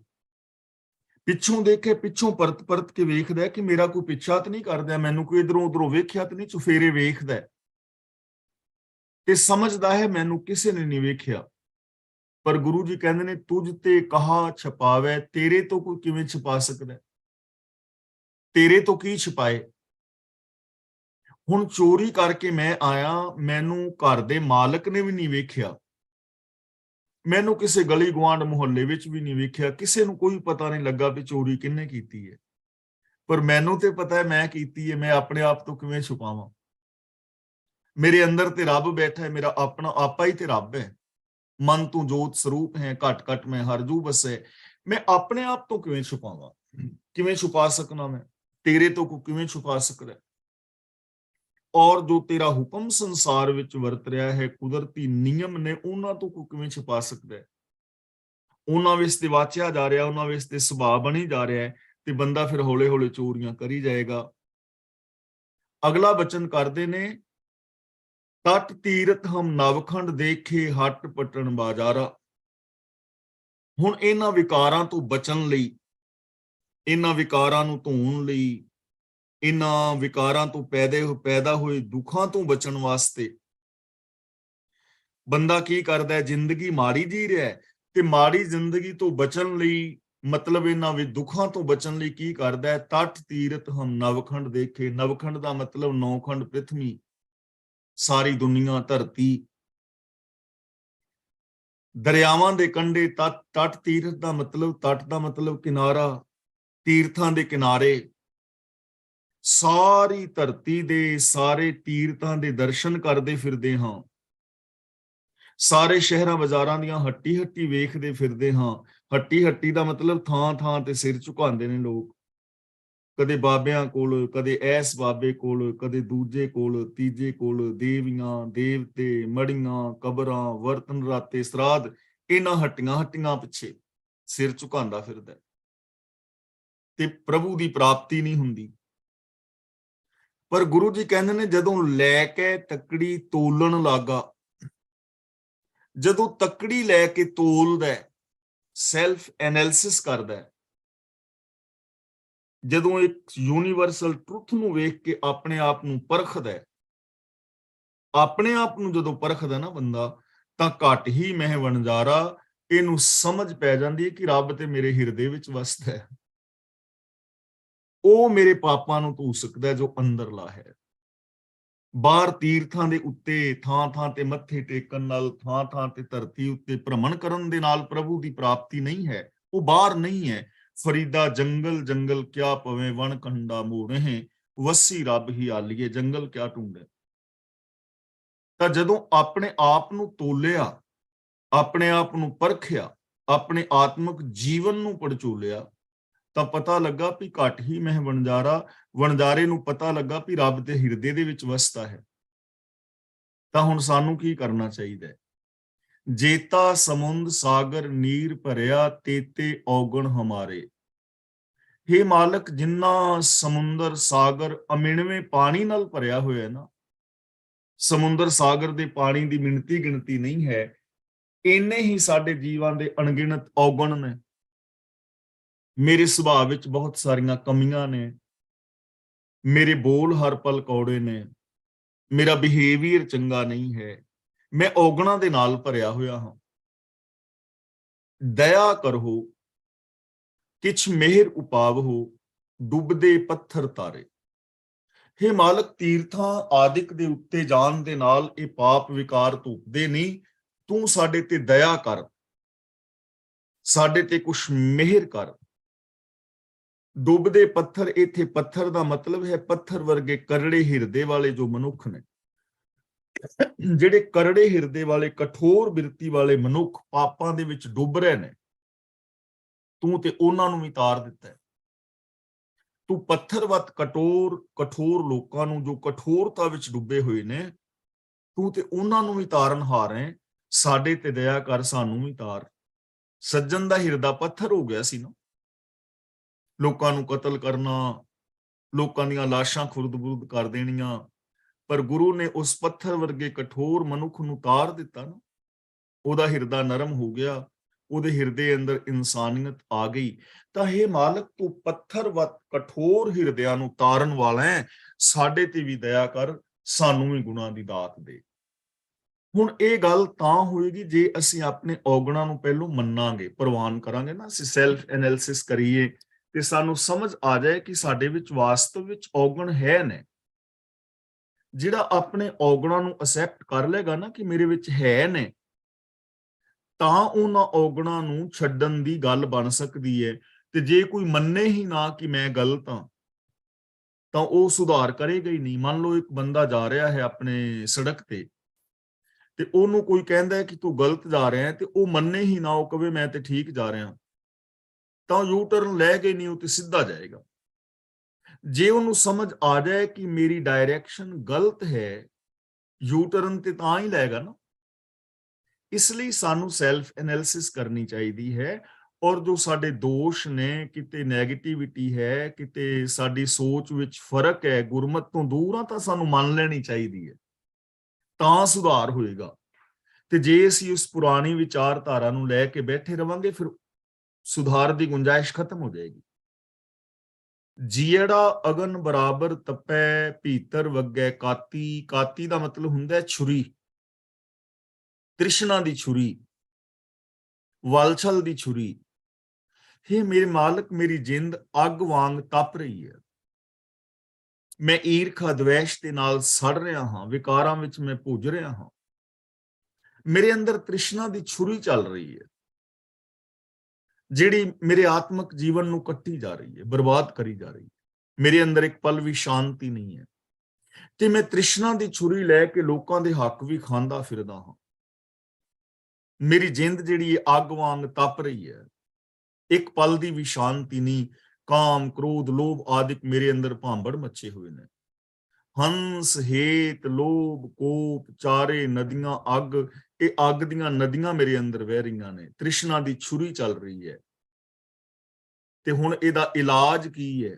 ਪਿੱਛੋਂ ਦੇਖੇ, ਪਿੱਛੋਂ ਪਰਤ ਪਰਤ ਕੇ ਵੇਖਦਾ ਕਿ ਮੇਰਾ ਕੋਈ ਪਿੱਛਾ ਤਾਂ ਨਹੀਂ ਕਰਦਾ, ਮੈਨੂੰ ਕੋਈ ਇਧਰੋਂ ਉਧਰੋਂ ਵੇਖਿਆ ਤਾਂ ਨਹੀਂ, ਚੁਫੇਰੇ ਵੇਖਦਾ ਤੇ ਸਮਝਦਾ ਹੈ ਮੈਨੂੰ ਕਿਸੇ ਨੇ ਨਹੀਂ ਵੇਖਿਆ। ਪਰ ਗੁਰੂ ਜੀ ਕਹਿੰਦੇ ਨੇ, ਤੁਝ ਤੇ ਕਹਾ ਛਪਾਵੇ, ਤੇਰੇ ਤੋਂ ਕੋਈ ਕਿਵੇਂ ਛੁਪਾ ਸਕਦਾ? ਤੇਰੇ ਤੋਂ ਕੀ ਛੁਪਾਏ? ਹੁਣ ਚੋਰੀ ਕਰਕੇ ਮੈਂ ਆਇਆ, ਮੈਨੂੰ ਘਰ ਦੇ ਮਾਲਕ ਨੇ ਵੀ ਨਹੀਂ ਵੇਖਿਆ, ਮੈਨੂੰ ਕਿਸੇ ਗਲੀ ਗੁਆਂਢ ਮੁਹੱਲੇ ਵਿੱਚ ਵੀ ਨਹੀਂ ਵੇਖਿਆ, ਕਿਸੇ ਨੂੰ ਕੋਈ ਪਤਾ ਨਹੀਂ ਲੱਗਾ ਵੀ ਚੋਰੀ ਕਿਹਨੇ ਕੀਤੀ ਹੈ। ਪਰ ਮੈਨੂੰ ਤੇ ਪਤਾ ਹੈ ਮੈਂ ਕੀਤੀ ਹੈ, ਮੈਂ ਆਪਣੇ ਆਪ ਤੋਂ ਕਿਵੇਂ ਛੁਪਾਵਾਂ? ਮੇਰੇ ਅੰਦਰ ਤੇ ਰੱਬ ਬੈਠਾ ਹੈ, ਮੇਰਾ ਆਪਣਾ ਆਪਾ ਹੀ ਤੇ ਰੱਬ ਹੈ। ਮਨ ਤੂੰ ਜੋਤ ਸਰੂਪ ਹੈ, ਘਟ ਘਟ ਮੈਂ ਹਰ ਜੂ ਬਸੇ। ਮੈਂ ਆਪਣੇ ਆਪ ਤੋਂ ਕਿਵੇਂ ਛੁਪਾਵਾਂ? ਕਿਵੇਂ ਛੁਪਾ ਸਕਣਾ? ਮੈਂ ਤੇਰੇ ਤੋਂ ਕਿਵੇਂ ਛੁਪਾ ਸਕਦਾ? ਔਰ ਜੋ ਤੇਰਾ ਹੁਕਮ ਸੰਸਾਰ ਵਿੱਚ ਵਰਤ ਰਿਹਾ ਹੈ, ਕੁਦਰਤੀ ਨਿਯਮ ਨੇ, ਉਹਨਾਂ ਤੋਂ ਕਿਵੇਂ ਛੁਪਾ ਸਕਦਾ ਹੈ? ਉਹਨਾਂ ਵਿੱਚ ਤੇ ਵਾਚਿਆ ਜਾ ਰਿਹਾ, ਉਹਨਾਂ ਵਿੱਚ ਤੇ ਸੁਭਾਅ ਬਣੀ ਜਾ ਰਿਹਾ ਹੈ, ਤੇ ਬੰਦਾ ਫਿਰ ਹੌਲੇ ਹੌਲੇ ਚੋਰੀਆਂ ਕਰੀ ਜਾਏਗਾ। ਅਗਲਾ ਬਚਨ ਕਰਦੇ ਨੇ, ਤਟ ਤੀਰਥ ਹਮ ਨਵਖੰਡ ਦੇਖੇ, ਹੱਟ ਪਟਣ ਬਾਜ਼ਾਰਾ। ਹੁਣ ਇਹਨਾਂ ਵਿਕਾਰਾਂ ਤੋਂ ਬਚਣ ਲਈ, ਇਹਨਾਂ ਵਿਕਾਰਾਂ ਨੂੰ ਧੋਣ ਲਈ, ਇਹਨਾਂ ਵਿਕਾਰਾਂ ਤੋਂ ਪੈਦਾ ਹੋਏ ਦੁੱਖਾਂ ਤੋਂ ਬਚਣ ਵਾਸਤੇ ਬੰਦਾ ਕੀ ਕਰਦਾ ਹੈ? ਜ਼ਿੰਦਗੀ ਮਾੜੀ ਜੀ ਰਿਹਾ ਹੈ, ਤੇ ਮਾੜੀ ਜ਼ਿੰਦਗੀ ਤੋਂ ਬਚਣ ਲਈ, ਮਤਲਬ ਇਹਨਾਂ ਵੀ ਦੁੱਖਾਂ ਤੋਂ ਬਚਣ ਲਈ ਕੀ ਕਰਦਾ ਹੈ? ਤਟ ਤੀਰਥ ਹਮ ਨਵਖੰਡ ਦੇਖੇ। ਨਵਖੰਡ ਦਾ ਮਤਲਬ ਨੌਖੰਡ ਪ੍ਰਿਥਵੀ, ਸਾਰੀ ਦੁਨੀਆ, ਧਰਤੀ। ਦਰਿਆਵਾਂ ਦੇ ਕੰਢੇ, ਤਟ ਤੀਰਥ ਦਾ ਮਤਲਬ, ਤਟ ਦਾ ਮਤਲਬ ਕਿਨਾਰਾ, ਤੀਰਥਾਂ ਦੇ ਕਿਨਾਰੇ। ਸਾਰੀ ਧਰਤੀ ਦੇ ਸਾਰੇ ਤੀਰਥਾਂ ਦੇ ਦਰਸ਼ਨ ਕਰਦੇ ਫਿਰਦੇ ਹਾਂ, ਸਾਰੇ ਸ਼ਹਿਰਾਂ ਬਾਜ਼ਾਰਾਂ ਦੀਆਂ ਹੱਟੀ ਹੱਟੀ ਵੇਖਦੇ ਫਿਰਦੇ ਹਾਂ। ਹੱਟੀ ਹੱਟੀ ਦਾ ਮਤਲਬ ਥਾਂ ਥਾਂ ਤੇ ਸਿਰ ਝੁਕਾਉਂਦੇ ਨੇ ਲੋਕ, ਕਦੇ ਬਾਬਿਆਂ ਕੋਲ, ਕਦੇ ਐਸ ਬਾਬੇ ਕੋਲ, ਕਦੇ ਦੂਜੇ ਕੋਲ, ਤੀਜੇ ਕੋਲ, ਦੇਵੀਆਂ ਦੇਵਤੇ, ਮੜੀਆਂ, ਕਬਰਾਂ, ਵਰਤਨ ਰਾਤੇ, ਸਰਾਧ, ਇਹਨਾਂ ਹੱਟੀਆਂ ਹੱਟੀਆਂ ਪਿੱਛੇ ਸਿਰ ਝੁਕਾਉਂਦਾ ਫਿਰਦਾ ਤੇ ਪ੍ਰਭੂ ਦੀ ਪ੍ਰਾਪਤੀ ਨਹੀਂ ਹੁੰਦੀ। ਪਰ ਗੁਰੂ ਜੀ ਕਹਿੰਦੇ ਨੇ, ਜਦੋਂ ਲੈ ਕੇ ਤੱਕੜੀ ਤੋਲਣ ਲੱਗਾ, ਜਦੋਂ ਤੱਕੜੀ ਲੈ ਕੇ ਤੋਲਦਾ, ਸੈਲਫ ਐਨਾਲਿਸਿਸ ਕਰਦਾ, ਜਦੋਂ ਇੱਕ ਯੂਨੀਵਰਸਲ ਟਰੁੱਥ ਨੂੰ ਵੇਖ ਕੇ ਆਪਣੇ ਆਪ ਨੂੰ ਪਰਖਦਾ, ਆਪਣੇ ਆਪ ਨੂੰ ਜਦੋਂ ਪਰਖਦਾ ਨਾ ਬੰਦਾ, ਤਾਂ ਘੱਟ ਹੀ ਮਹਿ ਵਣਜਾਰਾ, ਇਹਨੂੰ ਸਮਝ ਪੈ ਜਾਂਦੀ ਹੈ ਕਿ ਰੱਬ ਤੇ ਮੇਰੇ ਹਿਰਦੇ ਵਿੱਚ ਵਸਦਾ ਹੈ। ਉਹ ਮੇਰੇ ਪਾਪਾਂ ਨੂੰ ਧੂ ਸਕਦਾ ਜੋ ਅੰਦਰਲਾ ਹੈ। ਬਾਹਰ ਤੀਰਥਾਂ ਦੇ ਉੱਤੇ ਥਾਂ ਥਾਂ ਤੇ ਮੱਥੇ ਟੇਕਣ ਨਾਲ, ਥਾਂ ਥਾਂ ਤੇ ਧਰਤੀ ਉੱਤੇ ਭ੍ਰਮਣ ਕਰਨ ਦੇ ਨਾਲ ਪ੍ਰਭੂ ਦੀ ਪ੍ਰਾਪਤੀ ਨਹੀਂ ਹੈ, ਉਹ ਬਾਹਰ ਨਹੀਂ ਹੈ। ਫਰੀਦਾ ਜੰਗਲ ਜੰਗਲ ਕਿਆ ਪਵੇ, ਵਣ ਕੰਡਾ ਮੋੜੇ, ਵਸੀ ਰੱਬ ਹੀ ਆਲੀਏ, ਜੰਗਲ ਕਿਆ ਢੂੰਡੇ। ਤਾਂ ਜਦੋਂ ਆਪਣੇ ਆਪ ਨੂੰ ਤੋਲਿਆ, ਆਪਣੇ ਆਪ ਨੂੰ ਪਰਖਿਆ, ਆਪਣੇ ਆਤਮਿਕ ਜੀਵਨ ਨੂੰ ਪੜਚੋਲਿਆ, ਤਾਂ ਪਤਾ ਲੱਗਾ ਵੀ ਘੱਟ ਹੀ ਮਹਿ ਵਣਜਾਰਾ, ਵਣਜਾਰੇ ਨੂੰ ਪਤਾ ਲੱਗਾ ਵੀ ਰੱਬ ਦੇ ਹਿਰਦੇ ਦੇ ਵਿੱਚ ਵਸਦਾ ਹੈ। ਤਾਂ ਹੁਣ ਸਾਨੂੰ ਕੀ ਕਰਨਾ ਚਾਹੀਦਾ ਹੈ? ਜੇਤਾ ਸਮੁੰਦ ਸਾਗਰ ਨੀਰ ਭਰਿਆ, ਤੇਤੇ ਔਗਣ ਹਮਾਰੇ। ਹੇ ਮਾਲਕ, ਜਿੰਨਾ ਸਮੁੰਦਰ ਸਾਗਰ ਅਮਿਣਵੇਂ ਪਾਣੀ ਨਾਲ ਭਰਿਆ ਹੋਇਆ ਹੈ ਨਾ, ਸਮੁੰਦਰ ਸਾਗਰ ਦੇ ਪਾਣੀ ਦੀ ਮਿਣਤੀ ਗਿਣਤੀ ਨਹੀਂ ਹੈ, ਇੰਨੇ ਹੀ ਸਾਡੇ ਜੀਵਾਂ ਦੇ ਅਣਗਿਣਤ ਔਗਣ ਨੇ। ਮੇਰੇ ਸੁਭਾਅ ਵਿੱਚ ਬਹੁਤ ਸਾਰੀਆਂ ਕਮੀਆਂ ਨੇ, ਮੇਰੇ ਬੋਲ ਹਰ ਪਲ ਕੌੜੇ ਨੇ, ਮੇਰਾ ਬਿਹੇਵੀਅਰ ਚੰਗਾ ਨਹੀਂ ਹੈ, ਮੈਂ ਔਗਣਾਂ ਦੇ ਨਾਲ ਭਰਿਆ ਹੋਇਆ ਹਾਂ। ਦਇਆ ਕਰੋ, ਕਿਛ ਮਿਹਰ ਉਪਾਵਹੁ, ਡੁੱਬਦੇ ਪੱਥਰ ਤਾਰੇ। ਹੇ ਮਾਲਕ, ਤੀਰਥਾਂ ਆਦਿਕ ਦੇ ਉੱਤੇ ਜਾਣ ਦੇ ਨਾਲ ਇਹ ਪਾਪ ਵਿਕਾਰ ਧੁੱਪਦੇ ਨਹੀਂ, ਤੂੰ ਸਾਡੇ ਤੇ ਦਇਆ ਕਰ, ਸਾਡੇ ਤੇ ਕੁਛ ਮਿਹਰ ਕਰ। ਡੁੱਬਦੇ ਪੱਥਰ, ਇੱਥੇ ਪੱਥਰ ਦਾ ਮਤਲਬ ਹੈ ਪੱਥਰ ਵਰਗੇ ਕਰੜੇ ਹਿਰਦੇ ਵਾਲੇ ਜੋ ਮਨੁੱਖ ਨੇ, ਜਿਹੜੇ ਕਰੜੇ ਹਿਰਦੇ ਵਾਲੇ, ਕਠੋਰ ਬਿਰਤੀ ਵਾਲੇ ਮਨੁੱਖ ਪਾਪਾਂ ਦੇ ਵਿੱਚ ਡੁੱਬ ਰਹੇ ਨੇ, ਤੂੰ ਤੇ ਉਹਨਾਂ ਨੂੰ ਵੀ ਤਾਰ ਦਿੱਤਾ ਹੈ। ਤੂੰ ਪੱਥਰਵਤ ਕਠੋਰ ਲੋਕਾਂ ਨੂੰ, ਜੋ ਕਠੋਰਤਾ ਵਿੱਚ ਡੁੱਬੇ ਹੋਏ ਨੇ, ਤੂੰ ਤੇ ਉਹਨਾਂ ਨੂੰ ਵੀ ਤਾਰਨਹਾਰ ਹੈ। ਸਾਡੇ ਤੇ ਦਇਆ ਕਰ, ਸਾਨੂੰ ਵੀ ਤਾਰ। ਸੱਜਣ ਦਾ ਹਿਰਦਾ ਪੱਥਰ ਹੋ ਗਿਆ ਸੀ ਨਾ, ਲੋਕਾਂ ਨੂੰ ਕਤਲ ਕਰਨਾ, ਲੋਕਾਂ ਦੀਆਂ ਲਾਸ਼ਾਂ ਖੁਰਦ-ਬੁਰਦ ਕਰ ਦੇਣੀਆਂ, ਪਰ ਗੁਰੂ ਨੇ ਉਸ ਪੱਥਰ ਵਰਗੇ ਕਠੋਰ ਮਨੁੱਖ ਨੂੰ ਤਾਰ ਦਿੱਤਾ ਨਾ, ਉਹਦਾ ਹਿਰਦਾ ਨਰਮ ਹੋ ਗਿਆ, ਉਹਦੇ ਹਿਰਦੇ ਅੰਦਰ ਇਨਸਾਨੀਅਤ ਆ ਗਈ। ਤਾਂ ਹੇ ਮਾਲਕ, ਤੂੰ ਪੱਥਰਵਤ ਕਠੋਰ ਹਿਰਦਿਆਂ ਨੂੰ ਤਾਰਨ ਵਾਲਾ ਹੈ, ਸਾਡੇ ਤੇ ਵੀ ਦਇਆ ਕਰ, ਸਾਨੂੰ ਵੀ ਗੁਨਾਹ ਦੀ ਦਾਤ ਦੇ। ਹੁਣ ਇਹ ਗੱਲ ਤਾਂ ਹੋਏਗੀ ਜੇ ਅਸੀਂ ਆਪਣੇ ਔਗਣਾਂ ਨੂੰ ਪਹਿਲੋਂ ਮੰਨਾਂਗੇ, ਪ੍ਰਵਾਨ ਕਰਾਂਗੇ ਨਾ, ਅਸੀਂ ਸੈਲਫ ਐਨਾਲਿਸਿਸ ਕਰੀਏ ਤੇ ਸਾਨੂੰ ਸਮਝ ਆ ਜਾਏ ਕਿ ਸਾਡੇ ਵਿੱਚ ਵਾਸਤਵ ਵਿੱਚ ਔਗਣ ਹੈ ਨੇ। ਜਿਹੜਾ ਆਪਣੇ ਔਗਣਾਂ ਨੂੰ ਅਸੈਪਟ ਕਰ ਲੇਗਾ ਨਾ ਕਿ ਮੇਰੇ ਵਿੱਚ ਹੈ ਨੇ, ਤਾਂ ਉਹਨਾਂ ਔਗਣਾਂ ਨੂੰ ਛੱਡਣ ਦੀ ਗੱਲ ਬਣ ਸਕਦੀ ਹੈ। ਤੇ ਜੇ ਕੋਈ ਮੰਨੇ ਹੀ ਨਾ ਕਿ ਮੈਂ ਗਲਤ ਹਾਂ, ਤਾਂ ਉਹ ਸੁਧਾਰ ਕਰੇਗਾ ਹੀ ਨਹੀਂ। ਮੰਨ ਲਓ ਇੱਕ ਬੰਦਾ ਜਾ ਰਿਹਾ ਹੈ ਆਪਣੇ ਸੜਕ ਤੇ ਉਹਨੂੰ ਕੋਈ ਕਹਿੰਦਾ ਹੈ ਕਿ ਤੂੰ ਗਲਤ ਜਾ ਰਿਹਾ ਹੈ, ਤੇ ਉਹ ਮੰਨੇ ਹੀ ਨਾ, ਉਹ ਕਵੇ ਮੈਂ ਤੇ ਠੀਕ ਜਾ ਰਿਹਾ, ਤਾਂ ਯੂ ਟਰਨ ਲੈ ਕੇ ਨਹੀਂ, ਉਹ ਤੇ ਸਿੱਧਾ ਜਾਏਗਾ। ਜੇ ਉਹਨੂੰ ਸਮਝ ਆ ਜਾਏ ਕਿ ਮੇਰੀ ਡਾਇਰੈਕਸ਼ਨ ਗਲਤ ਹੈ, ਯੂ ਟਰਨ ਤੇ ਤਾਂ ਹੀ ਲੈਗਾ ਨਾ। ਇਸ ਲਈ ਸਾਨੂੰ ਸੈਲਫ ਐਨਾਲਿਸਿਸ ਕਰਨੀ ਚਾਹੀਦੀ ਹੈ, ਔਰ ਜੋ ਸਾਡੇ ਦੋਸ਼ ਨੇ, ਕਿਤੇ ਨੈਗੇਟਿਵਿਟੀ ਹੈ, ਕਿਤੇ ਸਾਡੀ ਸੋਚ ਵਿੱਚ ਫਰਕ ਹੈ, ਗੁਰਮਤ ਤੋਂ ਦੂਰ ਆ, ਤਾਂ ਸਾਨੂੰ ਮੰਨ ਲੈਣੀ ਚਾਹੀਦੀ ਹੈ, ਤਾਂ ਸੁਧਾਰ ਹੋਏਗਾ। ਤੇ ਜੇ ਅਸੀਂ ਉਸ ਪੁਰਾਣੀ ਵਿਚਾਰਧਾਰਾ ਨੂੰ ਲੈ ਕੇ ਬੈਠੇ ਰਵਾਂਗੇ, ਫਿਰ ਸੁਧਾਰ ਦੀ ਗੁੰਜਾਇਸ਼ ਖਤਮ ਹੋ ਜਾਏਗੀ। ਜੀੜਾ ਅਗਨ ਬਰਾਬਰ ਤਪੈ, ਭੀਤਰ ਵਗੈ ਕਾਤੀ। ਕਾਤੀ ਦਾ ਮਤਲਬ ਹੁੰਦਾ ਹੈ ਛੁਰੀ, ਤ੍ਰਿਸ਼ਨਾ ਦੀ ਛੁਰੀ, ਵਾਲਛਲ ਦੀ ਛੁਰੀ। ਹੇ ਮੇਰੇ ਮਾਲਕ, ਮੇਰੀ ਜਿੰਦ ਅੱਗ ਵਾਂਗ ਤਪ ਰਹੀ ਹੈ, ਮੈਂ ਈਰਖਾ ਦਵੇਸ਼ ਦੇ ਨਾਲ ਸੜ ਰਿਹਾ ਹਾਂ, ਵਿਕਾਰਾਂ ਵਿੱਚ ਮੈਂ ਭੁੱਜ ਰਿਹਾ ਹਾਂ, ਮੇਰੇ ਅੰਦਰ ਤ੍ਰਿਸ਼ਨਾ ਦੀ ਛੁਰੀ ਚੱਲ ਰਹੀ ਹੈ, ਜਿਹੜੀ ਮੇਰੇ ਆਤਮਿਕ ਜੀਵਨ ਨੂੰ ਕੱਟੀ ਜਾ ਰਹੀ ਹੈ, ਬਰਬਾਦ ਕਰੀ ਜਾ ਰਹੀ ਹੈ। ਮੇਰੇ ਅੰਦਰ ਇੱਕ ਪਲ ਵੀ ਸ਼ਾਂਤੀ ਨਹੀਂ ਹੈ, ਤੇ ਮੈਂ ਤ੍ਰਿਸ਼ਨਾ ਦੀ ਛੁਰੀ ਲੈ ਕੇ ਲੋਕਾਂ ਦੇ ਹੱਕ ਵੀ ਖਾਂਦਾ ਫਿਰਦਾ ਹਾਂ। ਮੇਰੀ ਜਿੰਦ ਜਿਹੜੀ ਹੈ ਅੱਗ ਵਾਂਗ ਤਪ ਰਹੀ ਹੈ, ਇੱਕ ਪਲ ਦੀ ਵੀ ਸ਼ਾਂਤੀ ਨਹੀਂ। ਕਾਮ, ਕ੍ਰੋਧ, ਲੋਭ ਆਦਿਕ ਮੇਰੇ ਅੰਦਰ ਭਾਂਬੜ ਮੱਚੇ ਹੋਏ ਨੇ। ਹੰਸ, ਹੇਤ, ਲੋਭ, ਕੋਪ, ਚਾਰੇ ਨਦੀਆਂ ਅੱਗ, ਇਹ ਅੱਗ ਦੀਆਂ ਨਦੀਆਂ ਮੇਰੇ ਅੰਦਰ ਵਹਿ ਰਹੀਆਂ ਨੇ, ਤ੍ਰਿਸ਼ਨਾ ਦੀ ਛੁਰੀ ਚੱਲ ਰਹੀ ਹੈ। ਤੇ ਹੁਣ ਇਹਦਾ ਇਲਾਜ ਕੀ ਹੈ?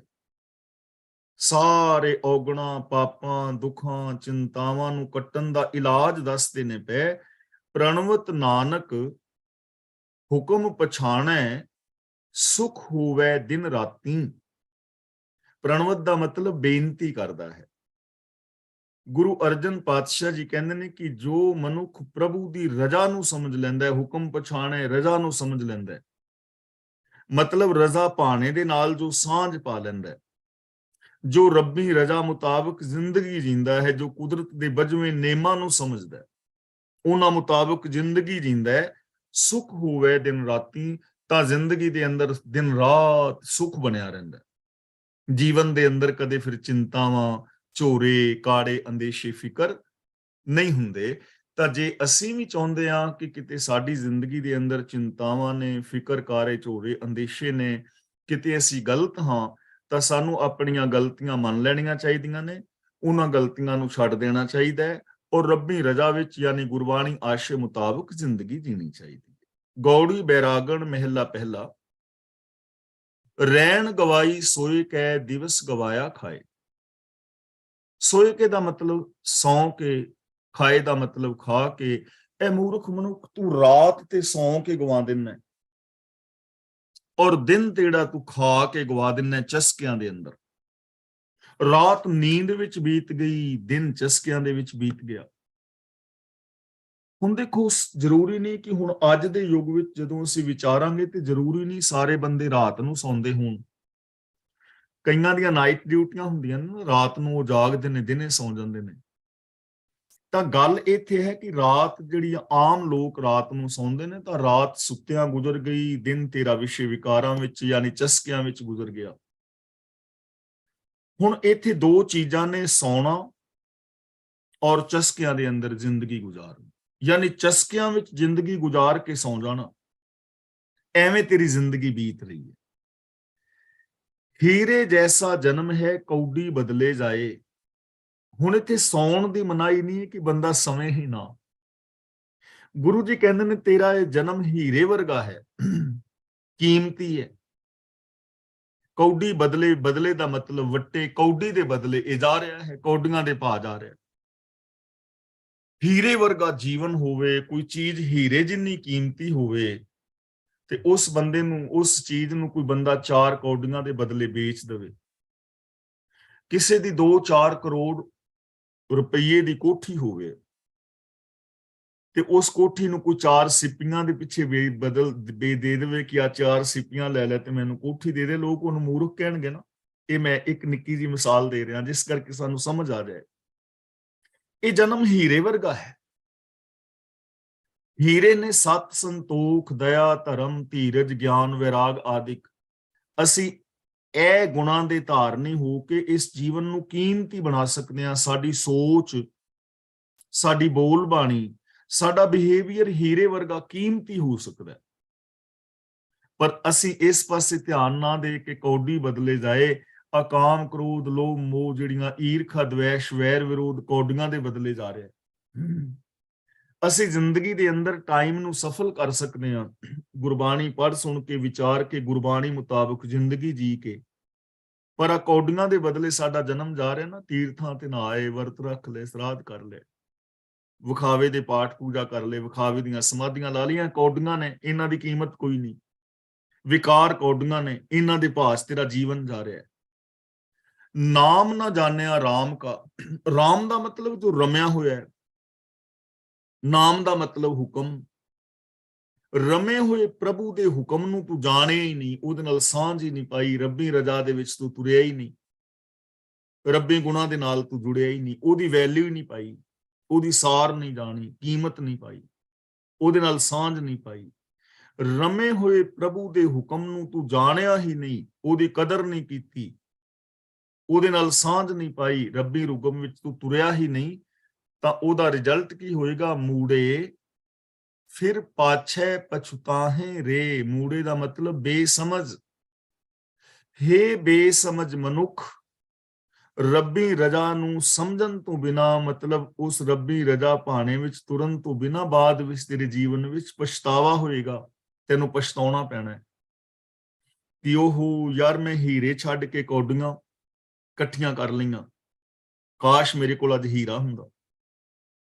ਸਾਰੇ ਔਗਣਾਂ, ਪਾਪਾਂ, ਦੁੱਖਾਂ, ਚਿੰਤਾਵਾਂ ਨੂੰ ਕੱਟਣ ਦਾ ਇਲਾਜ ਦੱਸਦੇ ਨੇ ਪਏ। ਪ੍ਰਣਵਤ ਨਾਨਕ ਹੁਕਮ ਪਛਾਣੈ, ਸੁਖ ਹੋਵੇ ਦਿਨ ਰਾਤੀ। ਪ੍ਰਣਵਤ ਦਾ ਮਤਲਬ ਬੇਨਤੀ ਕਰਦਾ ਹੈ। ਗੁਰੂ ਅਰਜਨ ਪਾਤਸ਼ਾਹ ਜੀ ਕਹਿੰਦੇ ਨੇ ਕਿ ਜੋ ਮਨੁੱਖ ਪ੍ਰਭੂ ਦੀ ਰਜ਼ਾ ਨੂੰ ਸਮਝ ਲੈਂਦਾ ਹੈ, ਹੁਕਮ ਪਛਾਣੈ, ਰਜ਼ਾ ਨੂੰ ਸਮਝ ਲੈਂਦਾ ਹੈ, ਮਤਲਬ ਰਜ਼ਾ ਪਾਣੇ ਦੇ ਨਾਲ ਜੋ ਸਾਂਝ ਪਾ ਲੈਂਦਾ ਹੈ, ਜੋ ਰੱਬੀ ਰਜ਼ਾ ਮੁਤਾਬਕ ਜ਼ਿੰਦਗੀ ਜੀਂਦਾ ਹੈ, ਜੋ ਕੁਦਰਤ ਦੇ ਬਜਵੇਂ ਨੇਮਾਂ ਨੂੰ ਸਮਝਦਾ ਹੈ, ਉਹਨਾਂ ਮੁਤਾਬਕ ਜ਼ਿੰਦਗੀ ਜੀਂਦਾ ਹੈ, ਸੁਖ ਹੋਵੇ ਦਿਨ ਰਾਤੀ। ਤਾਂ ਜ਼ਿੰਦਗੀ ਦੇ ਅੰਦਰ ਦਿਨ ਰਾਤ ਸੁਖ ਬਣਿਆ ਰਹਿੰਦਾ, ਜੀਵਨ ਦੇ ਅੰਦਰ ਕਦੇ ਫਿਰ ਚਿੰਤਾਵਾਂ, ਝੋਰੇ, ਕਾੜੇ, ਅੰਦੇਸ਼ੇ, ਫਿਕਰ ਨਹੀਂ ਹੁੰਦੇ। ਤਾਂ ਜੇ ਅਸੀਂ ਵੀ ਚਾਹੁੰਦੇ ਹਾਂ ਕਿ ਕਿਤੇ ਸਾਡੀ ਜ਼ਿੰਦਗੀ ਦੇ ਅੰਦਰ ਚਿੰਤਾਵਾਂ ਨੇ, ਫਿਕਰ, ਕਾਰੇ, ਝੋਰੇ, ਅੰਦੇਸ਼ੇ ਨੇ, ਕਿਤੇ ਅਸੀਂ ਗਲਤ ਹਾਂ ਤਾਂ ਸਾਨੂੰ ਆਪਣੀਆਂ ਗਲਤੀਆਂ ਮੰਨ ਲੈਣੀਆਂ ਚਾਹੀਦੀਆਂ ਨੇ, ਉਹਨਾਂ ਗਲਤੀਆਂ ਨੂੰ ਛੱਡ ਦੇਣਾ ਚਾਹੀਦਾ ਹੈ ਔਰ ਰੱਬੀ ਰਜ਼ਾ ਵਿੱਚ ਯਾਨੀ ਗੁਰਬਾਣੀ ਆਸ਼ੇ ਮੁਤਾਬਕ ਜ਼ਿੰਦਗੀ ਜੀਣੀ ਚਾਹੀਦੀ ਹੈ। ਗੌੜੀ ਬੈਰਾਗਣ ਮਹਿਲਾ ਪਹਿਲਾ, ਰੈਣ ਗਵਾਈ ਸੋਏ ਕੈ ਦਿਵਸ ਗਵਾਇਆ ਖਾਏ। ਸੋਏ ਕੇ ਦਾ ਮਤਲਬ ਸੌਂ ਕੇ, ਖਾਏ ਦਾ ਮਤਲਬ ਖਾ ਕੇ। ਇਹ ਮੂਰਖ ਮਨੁੱਖ, ਤੂੰ ਰਾਤ ਤੇ ਸੌਂ ਕੇ ਗਵਾ ਦਿੰਦਾ ਔਰ ਦਿਨ ਤੇੜਾ ਤੂੰ ਖਾ ਕੇ ਗਵਾ ਦਿੰਦਾ ਚਸਕਿਆਂ ਦੇ ਅੰਦਰ। ਰਾਤ ਨੀਂਦ ਵਿੱਚ ਬੀਤ ਗਈ, ਦਿਨ ਚਸਕਿਆਂ ਦੇ ਵਿੱਚ ਬੀਤ ਗਿਆ। ਹੁਣ ਦੇਖੋ, ਜ਼ਰੂਰੀ ਨਹੀਂ ਕਿ ਹੁਣ ਅੱਜ ਦੇ ਯੁੱਗ ਵਿੱਚ ਜਦੋਂ ਅਸੀਂ ਵਿਚਾਰਾਂਗੇ ਤੇ ਜ਼ਰੂਰੀ ਨਹੀਂ ਸਾਰੇ ਬੰਦੇ ਰਾਤ ਨੂੰ ਸੌਂਦੇ ਹੋਣ। ਕਈਆਂ ਦੀਆਂ ਨਾਈਟ ਡਿਊਟੀਆਂ ਹੁੰਦੀਆਂ ਨੇ, ਰਾਤ ਨੂੰ ਉਹ ਜਾਗਦੇ ਨੇ, ਦਿਨੇ ਸੌਂ ਜਾਂਦੇ ਨੇ। ਤਾਂ ਗੱਲ ਇੱਥੇ ਹੈ ਕਿ ਰਾਤ ਜਿਹੜੀ ਆਮ ਲੋਕ ਰਾਤ ਨੂੰ ਸੌਂਦੇ ਨੇ, ਤਾਂ ਰਾਤ ਸੁੱਤਿਆਂ ਗੁਜ਼ਰ ਗਈ, ਦਿਨ ਤੇਰਾ ਵਿਸ਼ੇ ਵਿਕਾਰਾਂ ਵਿੱਚ ਯਾਨੀ ਚਸਕਿਆਂ ਵਿੱਚ ਗੁਜ਼ਰ ਗਿਆ। ਹੁਣ ਇੱਥੇ ਦੋ ਚੀਜ਼ਾਂ ਨੇ, ਸੌਣਾ ਔਰ ਚਸਕਿਆਂ ਦੇ ਅੰਦਰ ਜ਼ਿੰਦਗੀ ਗੁਜ਼ਾਰਨੀ, ਯਾਨੀ ਚਸਕਿਆਂ ਵਿੱਚ ਜ਼ਿੰਦਗੀ ਗੁਜ਼ਾਰ ਕੇ ਸੌਂ ਜਾਣਾ। ਐਵੇਂ ਤੇਰੀ ਜ਼ਿੰਦਗੀ ਬੀਤ ਰਹੀ ਹੈ। ਹੀਰੇ ਜੈਸਾ ਜਨਮ ਹੈ ਕੌਡੀ ਬਦਲੇ ਜਾਏ। ਹੁਣ ਇੱਥੇ ਸੌਣ ਦੀ ਮਨਾਹੀ ਨਹੀਂ ਹੈ ਕਿ ਬੰਦਾ ਸਵੇਂ ਹੀ ਨਾ। ਗੁਰੂ ਜੀ ਕਹਿੰਦੇ ਨੇ ਤੇਰਾ ਇਹ ਜਨਮ ਹੀਰੇ ਵਰਗਾ ਹੈ, ਕੀਮਤੀ ਹੈ। ਕੌਡੀ ਬਦਲੇ, ਬਦਲੇ ਦਾ ਮਤਲਬ ਵੱਟੇ, ਕੌਡੀ ਦੇ ਬਦਲੇ ਇਹ ਜਾ ਰਿਹਾ ਹੈ, ਕੌਡੀਆਂ ਦੇ ਭਾਅ ਜਾ ਰਿਹਾ। ਹੀਰੇ ਵਰਗਾ ਜੀਵਨ ਹੋਵੇ, ਕੋਈ ਚੀਜ਼ ਹੀਰੇ ਜਿੰਨੀ ਕੀਮਤੀ ਹੋਵੇ ਤੇ ਉਸ ਬੰਦੇ ਨੂੰ, ਉਸ ਚੀਜ਼ ਨੂੰ ਕੋਈ ਬੰਦਾ 4 ਕੌਡੀਆਂ ਦੇ ਬਦਲੇ ਵੇਚ ਦੇਵੇ। ਕਿਸੇ ਦੀ 2-4 ਕਰੋੜ ਰੁਪਈਏ ਦੀ ਕੋਠੀ ਹੋਵੇ ਤੇ ਉਸ ਕੋਠੀ ਨੂੰ ਕੋਈ 4 ਸਿੱਪੀਆਂ ਦੇ ਪਿੱਛੇ ਦੇ ਦੇਵੇ ਕਿ ਆ 4 ਸਿੱਪੀਆਂ ਲੈ ਲੈ ਤੇ ਮੈਨੂੰ ਕੋਠੀ ਦੇ ਦੇ, ਲੋਕ ਉਹਨੂੰ ਮੂਰਖ ਕਹਿਣਗੇ ਨਾ। ਇਹ ਮੈਂ ਇੱਕ ਨਿੱਕੀ ਜਿਹੀ ਮਿਸਾਲ ਦੇ ਰਿਹਾ ਜਿਸ ਕਰਕੇ ਸਾਨੂੰ ਸਮਝ ਆ ਜਾਏ। ਇਹ ਜਨਮ ਹੀਰੇ ਵਰਗਾ ਹੈ। ਹੀਰੇ ਨੇ ਸਤ, ਸੰਤੋਖ, ਦਇਆ, ਧਰਮ, ਧੀਰਜ, ਗਿਆਨ, ਵੈਰਾਗ ਆਦਿਕ। ਅਸੀਂ ਇਹ ਗੁਣਾਂ ਦੇ ਧਾਰਨੀ ਹੋ ਕੇ ਇਸ ਜੀਵਨ ਨੂੰ ਕੀਮਤੀ ਬਣਾ ਸਕਦੇ ਹਾਂ। ਸਾਡੀ ਸੋਚ, ਸਾਡੀ ਬੋਲ ਬਾਣੀ, ਸਾਡਾ ਬਿਹੇਵੀਅਰ ਹੀਰੇ ਵਰਗਾ ਕੀਮਤੀ ਹੋ ਸਕਦਾ ਹੈ। ਪਰ ਅਸੀਂ ਇਸ ਪਾਸੇ ਧਿਆਨ ਨਾ ਦੇ ਕੇ ਕੌਡੀ ਬਦਲੇ ਜਾਏ, ਅਕਾਮ, ਕ੍ਰੋਧ, ਲੋਭ, ਮੋਹ, ਜਿਹੜੀਆਂ ਈਰਖਾ, ਦਵੇਸ਼, ਵੈਰ, ਵਿਰੋਧ ਕੌਡੀਆਂ ਦੇ ਬਦਲੇ ਜਾ ਰਿਹਾ। ਅਸੀਂ ਜ਼ਿੰਦਗੀ ਦੇ ਅੰਦਰ ਟਾਈਮ ਨੂੰ ਸਫਲ ਕਰ ਸਕਦੇ ਹਾਂ ਗੁਰਬਾਣੀ ਪੜ੍ਹ ਸੁਣ ਕੇ, ਵਿਚਾਰ ਕੇ, ਗੁਰਬਾਣੀ ਮੁਤਾਬਕ ਜ਼ਿੰਦਗੀ ਜੀ ਕੇ। ਪਰ ਆ ਕੌਡੀਆਂ ਦੇ ਬਦਲੇ ਸਾਡਾ ਜਨਮ ਜਾ ਰਿਹਾ ਨਾ। ਤੀਰਥਾਂ ਤੇ ਨਾ ਆਏ, ਵਰਤ ਰੱਖ ਲੈ, ਸਰਾਧ ਕਰ ਲੈ, ਵਿਖਾਵੇ ਦੇ ਪਾਠ ਪੂਜਾ ਕਰ ਲੈ, ਵਿਖਾਵੇ ਦੀਆਂ ਸਮਾਧੀਆਂ ਲਾ ਲਈਆਂ, ਕੌਡੀਆਂ ਨੇ, ਇਹਨਾਂ ਦੀ ਕੀਮਤ ਕੋਈ ਨਹੀਂ। ਵਿਕਾਰ ਕੌਡੀਆਂ ਨੇ, ਇਹਨਾਂ ਦੇ ਭਾਸ ਤੇਰਾ ਜੀਵਨ ਜਾ ਰਿਹਾ। ਨਾਮ ਨਾ ਜਾਣਿਆ ਰਾਮ ਕਾ। ਰਾਮ ਦਾ ਮਤਲਬ ਜੋ ਰਮਿਆ ਹੋਇਆ ਹੈ, ਨਾਮ ਦਾ ਮਤਲਬ ਹੁਕਮ। ਰਮੇ ਹੋਏ ਪ੍ਰਭੂ ਦੇ ਹੁਕਮ ਨੂੰ ਤੂੰ ਜਾਣਿਆ ਹੀ ਨਹੀਂ, ਉਹਦੇ ਨਾਲ ਸਾਂਝ ਹੀ ਨਹੀਂ ਪਾਈ, ਰੱਬੀ ਰਜ਼ਾ ਦੇ ਵਿੱਚ ਤੂੰ ਤੁਰਿਆ ਹੀ ਨਹੀਂ, ਰੱਬੀ ਗੁਣਾਂ ਦੇ ਨਾਲ ਤੂੰ ਜੁੜਿਆ ਹੀ ਨਹੀਂ, ਉਹਦੀ ਵੈਲਿਊ ਹੀ ਨਹੀਂ ਪਾਈ, ਉਹਦੀ ਸਾਰ ਨਹੀਂ ਜਾਣੀ, ਕੀਮਤ ਨਹੀਂ ਪਾਈ, ਉਹਦੇ ਨਾਲ ਸਾਂਝ ਨਹੀਂ ਪਾਈ। ਰਮੇ ਹੋਏ ਪ੍ਰਭੂ ਦੇ ਹੁਕਮ ਨੂੰ ਤੂੰ ਜਾਣਿਆ ਹੀ ਨਹੀਂ, ਉਹਦੀ ਕਦਰ ਨਹੀਂ ਕੀਤੀ, ਉਹਦੇ ਨਾਲ ਸਾਂਝ ਨਹੀਂ ਪਾਈ, ਰੱਬੀ ਹੁਕਮ ਵਿੱਚ ਤੂੰ ਤੁਰਿਆ ਹੀ ਨਹੀਂ, ਤਾਂ ਉਹਦਾ ਰਿਜ਼ਲਟ ਕੀ ਹੋਏਗਾ? ਮੂੜੇ ਫਿਰ ਪਾਛੈ ਪਛਤਾਹੇ ਰੇ। ਮੂੜੇ ਦਾ ਮਤਲਬ ਬੇਸਮਝ। ਹੇ ਬੇਸਮਝ ਮਨੁੱਖ, ਰੱਬੀ ਰਜ਼ਾ ਨੂੰ ਸਮਝਣ ਤੋਂ ਬਿਨਾ, ਮਤਲਬ ਉਸ ਰੱਬੀ ਰਜ਼ਾ ਭਾਣੇ ਵਿੱਚ ਤੁਰਨ ਤੋਂ ਬਿਨਾ ਬਾਅਦ ਵਿੱਚ ਤੇਰੇ ਜੀਵਨ ਵਿੱਚ ਪਛਤਾਵਾ ਹੋਏਗਾ। ਤੈਨੂੰ ਪਛਤਾਉਣਾ ਪੈਣਾ ਕਿ ਉਹ ਯਾਰ ਮੈਂ ਹੀਰੇ ਛੱਡ ਕੇ ਕੌਡੀਆਂ ਇਕੱਠੀਆਂ ਕਰ ਲਈਆਂ, ਕਾਸ਼ ਮੇਰੇ ਕੋਲ ਅੱਜ ਹੀਰਾ ਹੁੰਦਾ,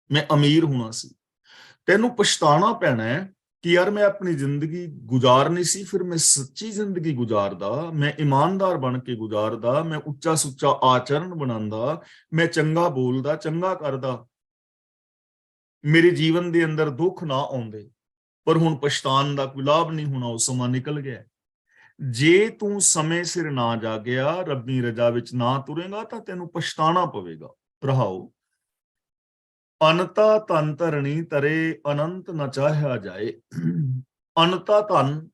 ਮੈਂ ਅਮੀਰ ਹੋਣਾ ਸੀ। ਤੈਨੂੰ ਪਛਤਾਉਣਾ ਪੈਣਾ ਹੈ ਕਿ ਯਾਰ ਮੈਂ ਆਪਣੀ ਜ਼ਿੰਦਗੀ ਗੁਜ਼ਾਰਨੀ ਸੀ, ਫਿਰ ਮੈਂ ਸੱਚੀ ਜ਼ਿੰਦਗੀ ਗੁਜ਼ਾਰਦਾ, ਮੈਂ ਇਮਾਨਦਾਰ ਬਣ ਕੇ ਗੁਜ਼ਾਰਦਾ, ਮੈਂ ਉੱਚਾ ਸੁੱਚਾ ਆਚਰਣ ਬਣਾਉਂਦਾ, ਮੈਂ ਚੰਗਾ ਬੋਲਦਾ, ਚੰਗਾ ਕਰਦਾ, ਮੇਰੇ ਜੀਵਨ ਦੇ ਅੰਦਰ ਦੁੱਖ ਨਾ ਆਉਂਦੇ। ਪਰ ਹੁਣ ਪਛਤਾਣ ਦਾ ਕੋਈ ਲਾਭ ਨਹੀਂ ਹੋਣਾ, ਉਹ ਸਮਾਂ ਨਿਕਲ ਗਿਆ। ਜੇ ਤੂੰ ਸਮੇਂ ਸਿਰ ਨਾ ਜਾਗਿਆ, ਰੱਬੀ ਰਜ਼ਾ ਵਿੱਚ ਨਾ ਤੁਰੇਗਾ ਤਾਂ ਤੈਨੂੰ ਪਛਤਾਣਾ ਪਵੇਗਾ। ਰਹਾਓ, ਅਨਤਾ ਧਨ ਧਰਣੀ ਤਰੇ, ਅਨੰਤ ਨ ਚਾਹਿਆ ਜਾਏ। ਅਨਤਾ ਧਨ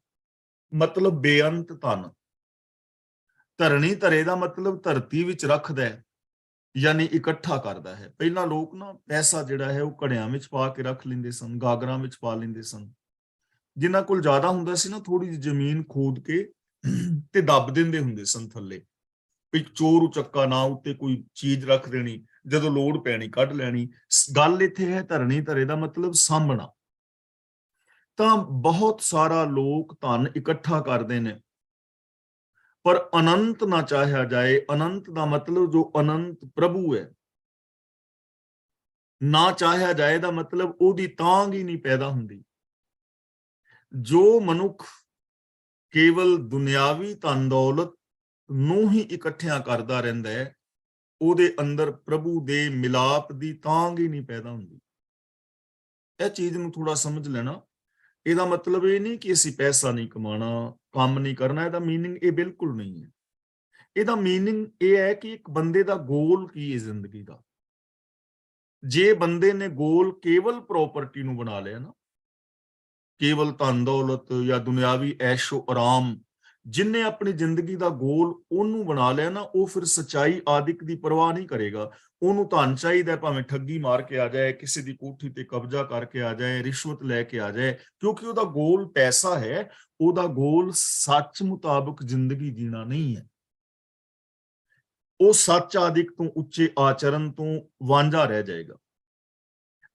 ਮਤਲਬ ਬੇਅੰਤ ਧਨ। ਧਰਣੀ ਧਰੇ ਦਾ ਮਤਲਬ ਧਰਤੀ ਵਿੱਚ ਰੱਖਦਾ ਹੈ, ਯਾਨੀ ਇਕੱਠਾ ਕਰਦਾ ਹੈ। ਪਹਿਲਾਂ ਲੋਕ ਨਾ ਪੈਸਾ ਜਿਹੜਾ ਹੈ ਉਹ ਘੜਿਆਂ ਵਿੱਚ ਪਾ ਕੇ ਰੱਖ ਲੈਂਦੇ ਸਨ, ਗਾਗਰਾਂ ਵਿੱਚ ਪਾ ਲੈਂਦੇ ਸਨ। ਜਿਨ੍ਹਾਂ ਕੋਲ ਜ਼ਿਆਦਾ ਹੁੰਦਾ ਸੀ ਨਾ, ਥੋੜੀ ਜਿਹੀ ਜ਼ਮੀਨ ਖੋਦ ਕੇ ਤੇ ਦੱਬ ਦਿੰਦੇ ਹੁੰਦੇ ਸਨ ਥੱਲੇ, ਵੀ ਚੋਰ ਉਚੱਕਾ ਨਾ ਉੱਤੇ ਕੋਈ ਚੀਜ਼ ਰੱਖ ਦੇਣੀ, ਜਦੋਂ ਲੋੜ ਪੈਣੀ ਕੱਢ ਲੈਣੀ। ਗੱਲ ਇੱਥੇ ਹੈ ਧਰਣੀ ਧਰੇ ਦਾ ਮਤਲਬ ਸਾਂਭਣਾ। ਤਾਂ ਬਹੁਤ ਸਾਰਾ ਲੋਕ ਧਨ ਇਕੱਠਾ ਕਰਦੇ ਨੇ, ਪਰ ਅਨੰਤ ਨਾ ਚਾਹਿਆ ਜਾਏ। ਅਨੰਤ ਦਾ ਮਤਲਬ ਜੋ ਅਨੰਤ ਪ੍ਰਭੂ ਹੈ, ਨਾ ਚਾਹਿਆ ਜਾਏ ਦਾ ਮਤਲਬ ਉਹਦੀ ਤਾਂਘ ਹੀ ਨਹੀਂ ਪੈਦਾ ਹੁੰਦੀ। ਜੋ ਮਨੁੱਖ ਕੇਵਲ ਦੁਨਿਆਵੀ ਧਨ ਦੌਲਤ ਨੂੰ ਹੀ ਇਕੱਠਿਆਂ ਕਰਦਾ ਰਹਿੰਦਾ ਹੈ, ਉਹਦੇ ਅੰਦਰ ਪ੍ਰਭੂ ਦੇ ਮਿਲਾਪ ਦੀ ਤਾਂਘ ਹੀ ਨਹੀਂ ਪੈਦਾ ਹੁੰਦੀ। ਇਹ ਚੀਜ਼ ਨੂੰ ਥੋੜਾ ਸਮਝ ਲੈਣਾ। ਇਹਦਾ ਮਤਲਬ ਇਹ ਨਹੀਂ ਕਿ ਅਸੀਂ ਪੈਸਾ ਨਹੀਂ ਕਮਾਉਣਾ, ਕੰਮ ਨਹੀਂ ਕਰਨਾ। ਇਹਦਾ ਮੀਨਿੰਗ ਇਹ ਬਿਲਕੁਲ ਨਹੀਂ ਹੈ। ਇਹਦਾ ਮੀਨਿੰਗ ਇਹ ਹੈ ਕਿ ਇੱਕ ਬੰਦੇ ਦਾ ਗੋਲ ਕੀ ਹੈ ਜ਼ਿੰਦਗੀ ਦਾ। ਜੇ ਬੰਦੇ ਨੇ ਗੋਲ ਕੇਵਲ ਪ੍ਰੋਪਰਟੀ ਨੂੰ ਬਣਾ ਲਿਆ ਨਾ, ਕੇਵਲ ਧਨ ਦੌਲਤ ਜਾਂ ਦੁਨਿਆਵੀ ਐਸ਼ੋ ਆਰਾਮ, ਜਿਨਨੇ ਆਪਣੀ ਜ਼ਿੰਦਗੀ ਦਾ ਗੋਲ ਉਹਨੂੰ ਬਣਾ ਲਿਆ ਨਾ, ਉਹ ਫਿਰ ਸਚਾਈ ਆਦਿਕ ਦੀ ਪਰਵਾਹ ਨਹੀਂ ਕਰੇਗਾ। ਉਹਨੂੰ ਧਨ ਚਾਹੀਦਾ, ਭਾਵੇਂ ਠੱਗੀ ਮਾਰ ਕੇ ਆ ਜਾਏ, ਕਿਸੇ ਦੀ ਕੋਠੀ ਤੇ ਕਬਜ਼ਾ ਕਰਕੇ ਆ ਜਾਏ, ਰਿਸ਼ਵਤ ਲੈ ਕੇ ਆ ਜਾਏ, ਕਿਉਂਕਿ ਉਹਦਾ ਗੋਲ ਪੈਸਾ ਹੈ। ਉਹਦਾ ਗੋਲ ਸੱਚ ਮੁਤਾਬਕ ਜ਼ਿੰਦਗੀ ਜੀਣਾ ਨਹੀਂ ਹੈ। ਉਹ ਸੱਚ ਆਦਿਕ ਤੋਂ ਉੱਚੇ ਆਚਰਨ ਤੋਂ ਵਾਂਝਾ ਰਹਿ ਜਾਏਗਾ।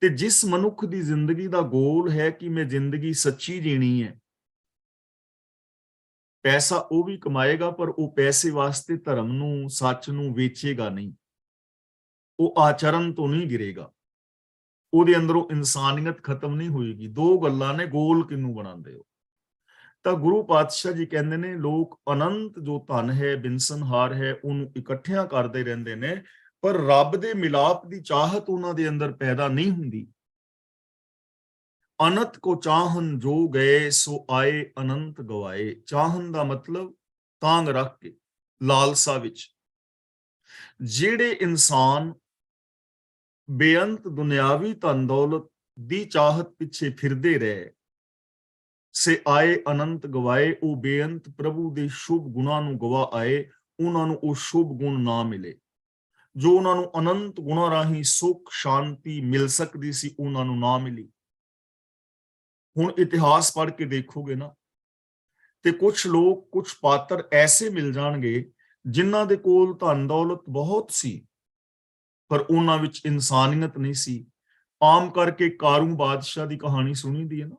ਤੇ ਜਿਸ ਮਨੁੱਖ ਦੀ ਜ਼ਿੰਦਗੀ ਦਾ ਗੋਲ ਹੈ ਕਿ ਮੈਂ ਜ਼ਿੰਦਗੀ ਸੱਚੀ ਜੀਣੀ ਹੈ, ਪੈਸਾ ਉਹ ਵੀ ਕਮਾਏਗਾ, ਪਰ ਉਹ ਪੈਸੇ ਵਾਸਤੇ ਧਰਮ ਨੂੰ, ਸੱਚ ਨੂੰ ਵੇਚੇਗਾ ਨਹੀਂ। ਉਹ ਆਚਰਨ ਤੋਂ ਨਹੀਂ ਗਿਰੇਗਾ, ਉਹਦੇ ਅੰਦਰੋਂ ਇਨਸਾਨੀਅਤ ਖਤਮ ਨਹੀਂ ਹੋਏਗੀ। ਦੋ ਗੱਲਾਂ ਨੇ, ਗੋਲ ਕਿਹਨੂੰ ਬਣਾਉਂਦੇ ਹੋ। ਤਾਂ ਗੁਰੂ ਪਾਤਸ਼ਾਹ ਜੀ ਕਹਿੰਦੇ ਨੇ, ਲੋਕ ਅਨੰਤ ਜੋ ਧਨ ਹੈ, ਬਿਨਸਨਹਾਰ ਹੈ, ਉਹਨੂੰ ਇਕੱਠਿਆਂ ਕਰਦੇ ਰਹਿੰਦੇ ਨੇ, ਪਰ ਰੱਬ ਦੇ ਮਿਲਾਪ ਦੀ ਚਾਹਤ ਉਹਨਾਂ ਦੇ ਅੰਦਰ ਪੈਦਾ ਨਹੀਂ ਹੁੰਦੀ। ਅਨੰਤ ਕੋ ਚਾਹਨ ਜੋ ਗਏ, ਸੋ ਆਏ ਅਨੰਤ ਗਵਾਏ। ਚਾਹਨ ਦਾ ਮਤਲਬ ਤਾਂਗ ਰੱਖ ਕੇ, ਲਾਲਸਾ ਵਿੱਚ। ਜਿਹੜੇ ਇਨਸਾਨ ਬੇਅੰਤ ਦੁਨਿਆਵੀ ਧਨ ਦੌਲਤ ਦੀ ਚਾਹਤ ਪਿੱਛੇ ਫਿਰਦੇ ਰਹੇ, ਸੇ ਆਏ ਅਨੰਤ ਗਵਾਏ, ਉਹ ਬੇਅੰਤ ਪ੍ਰਭੂ ਦੇ ਸ਼ੁਭ ਗੁਣਾਂ ਨੂੰ ਗਵਾ ਆਏ। ਉਹਨਾਂ ਨੂੰ ਉਹ ਸ਼ੁਭ ਗੁਣ ਨਾ ਮਿਲੇ ਜੋ ਉਹਨਾਂ ਨੂੰ ਅਨੰਤ ਗੁਣਾਂ ਰਾਹੀਂ ਸੁੱਖ ਸ਼ਾਂਤੀ ਮਿਲ ਸਕਦੀ ਸੀ, ਉਹਨਾਂ ਨੂੰ ਨਾ ਮਿਲੀ। ਹੁਣ ਇਤਿਹਾਸ ਪੜ੍ਹ ਕੇ ਦੇਖੋਗੇ ਨਾ, ਤੇ ਕੁਝ ਲੋਕ, ਕੁਝ ਪਾਤਰ ਐਸੇ ਮਿਲ ਜਾਣਗੇ ਜਿਨ੍ਹਾਂ ਦੇ ਕੋਲ ਧਨ ਦੌਲਤ ਬਹੁਤ ਸੀ, ਪਰ ਉਹਨਾਂ ਵਿੱਚ ਇਨਸਾਨੀਅਤ ਨਹੀਂ ਸੀ। ਆਮ ਕਰਕੇ ਕਾਰੂ ਬਾਦਸ਼ਾਹ ਦੀ ਕਹਾਣੀ ਸੁਣੀ ਦੀ ਹੈ ਨਾ,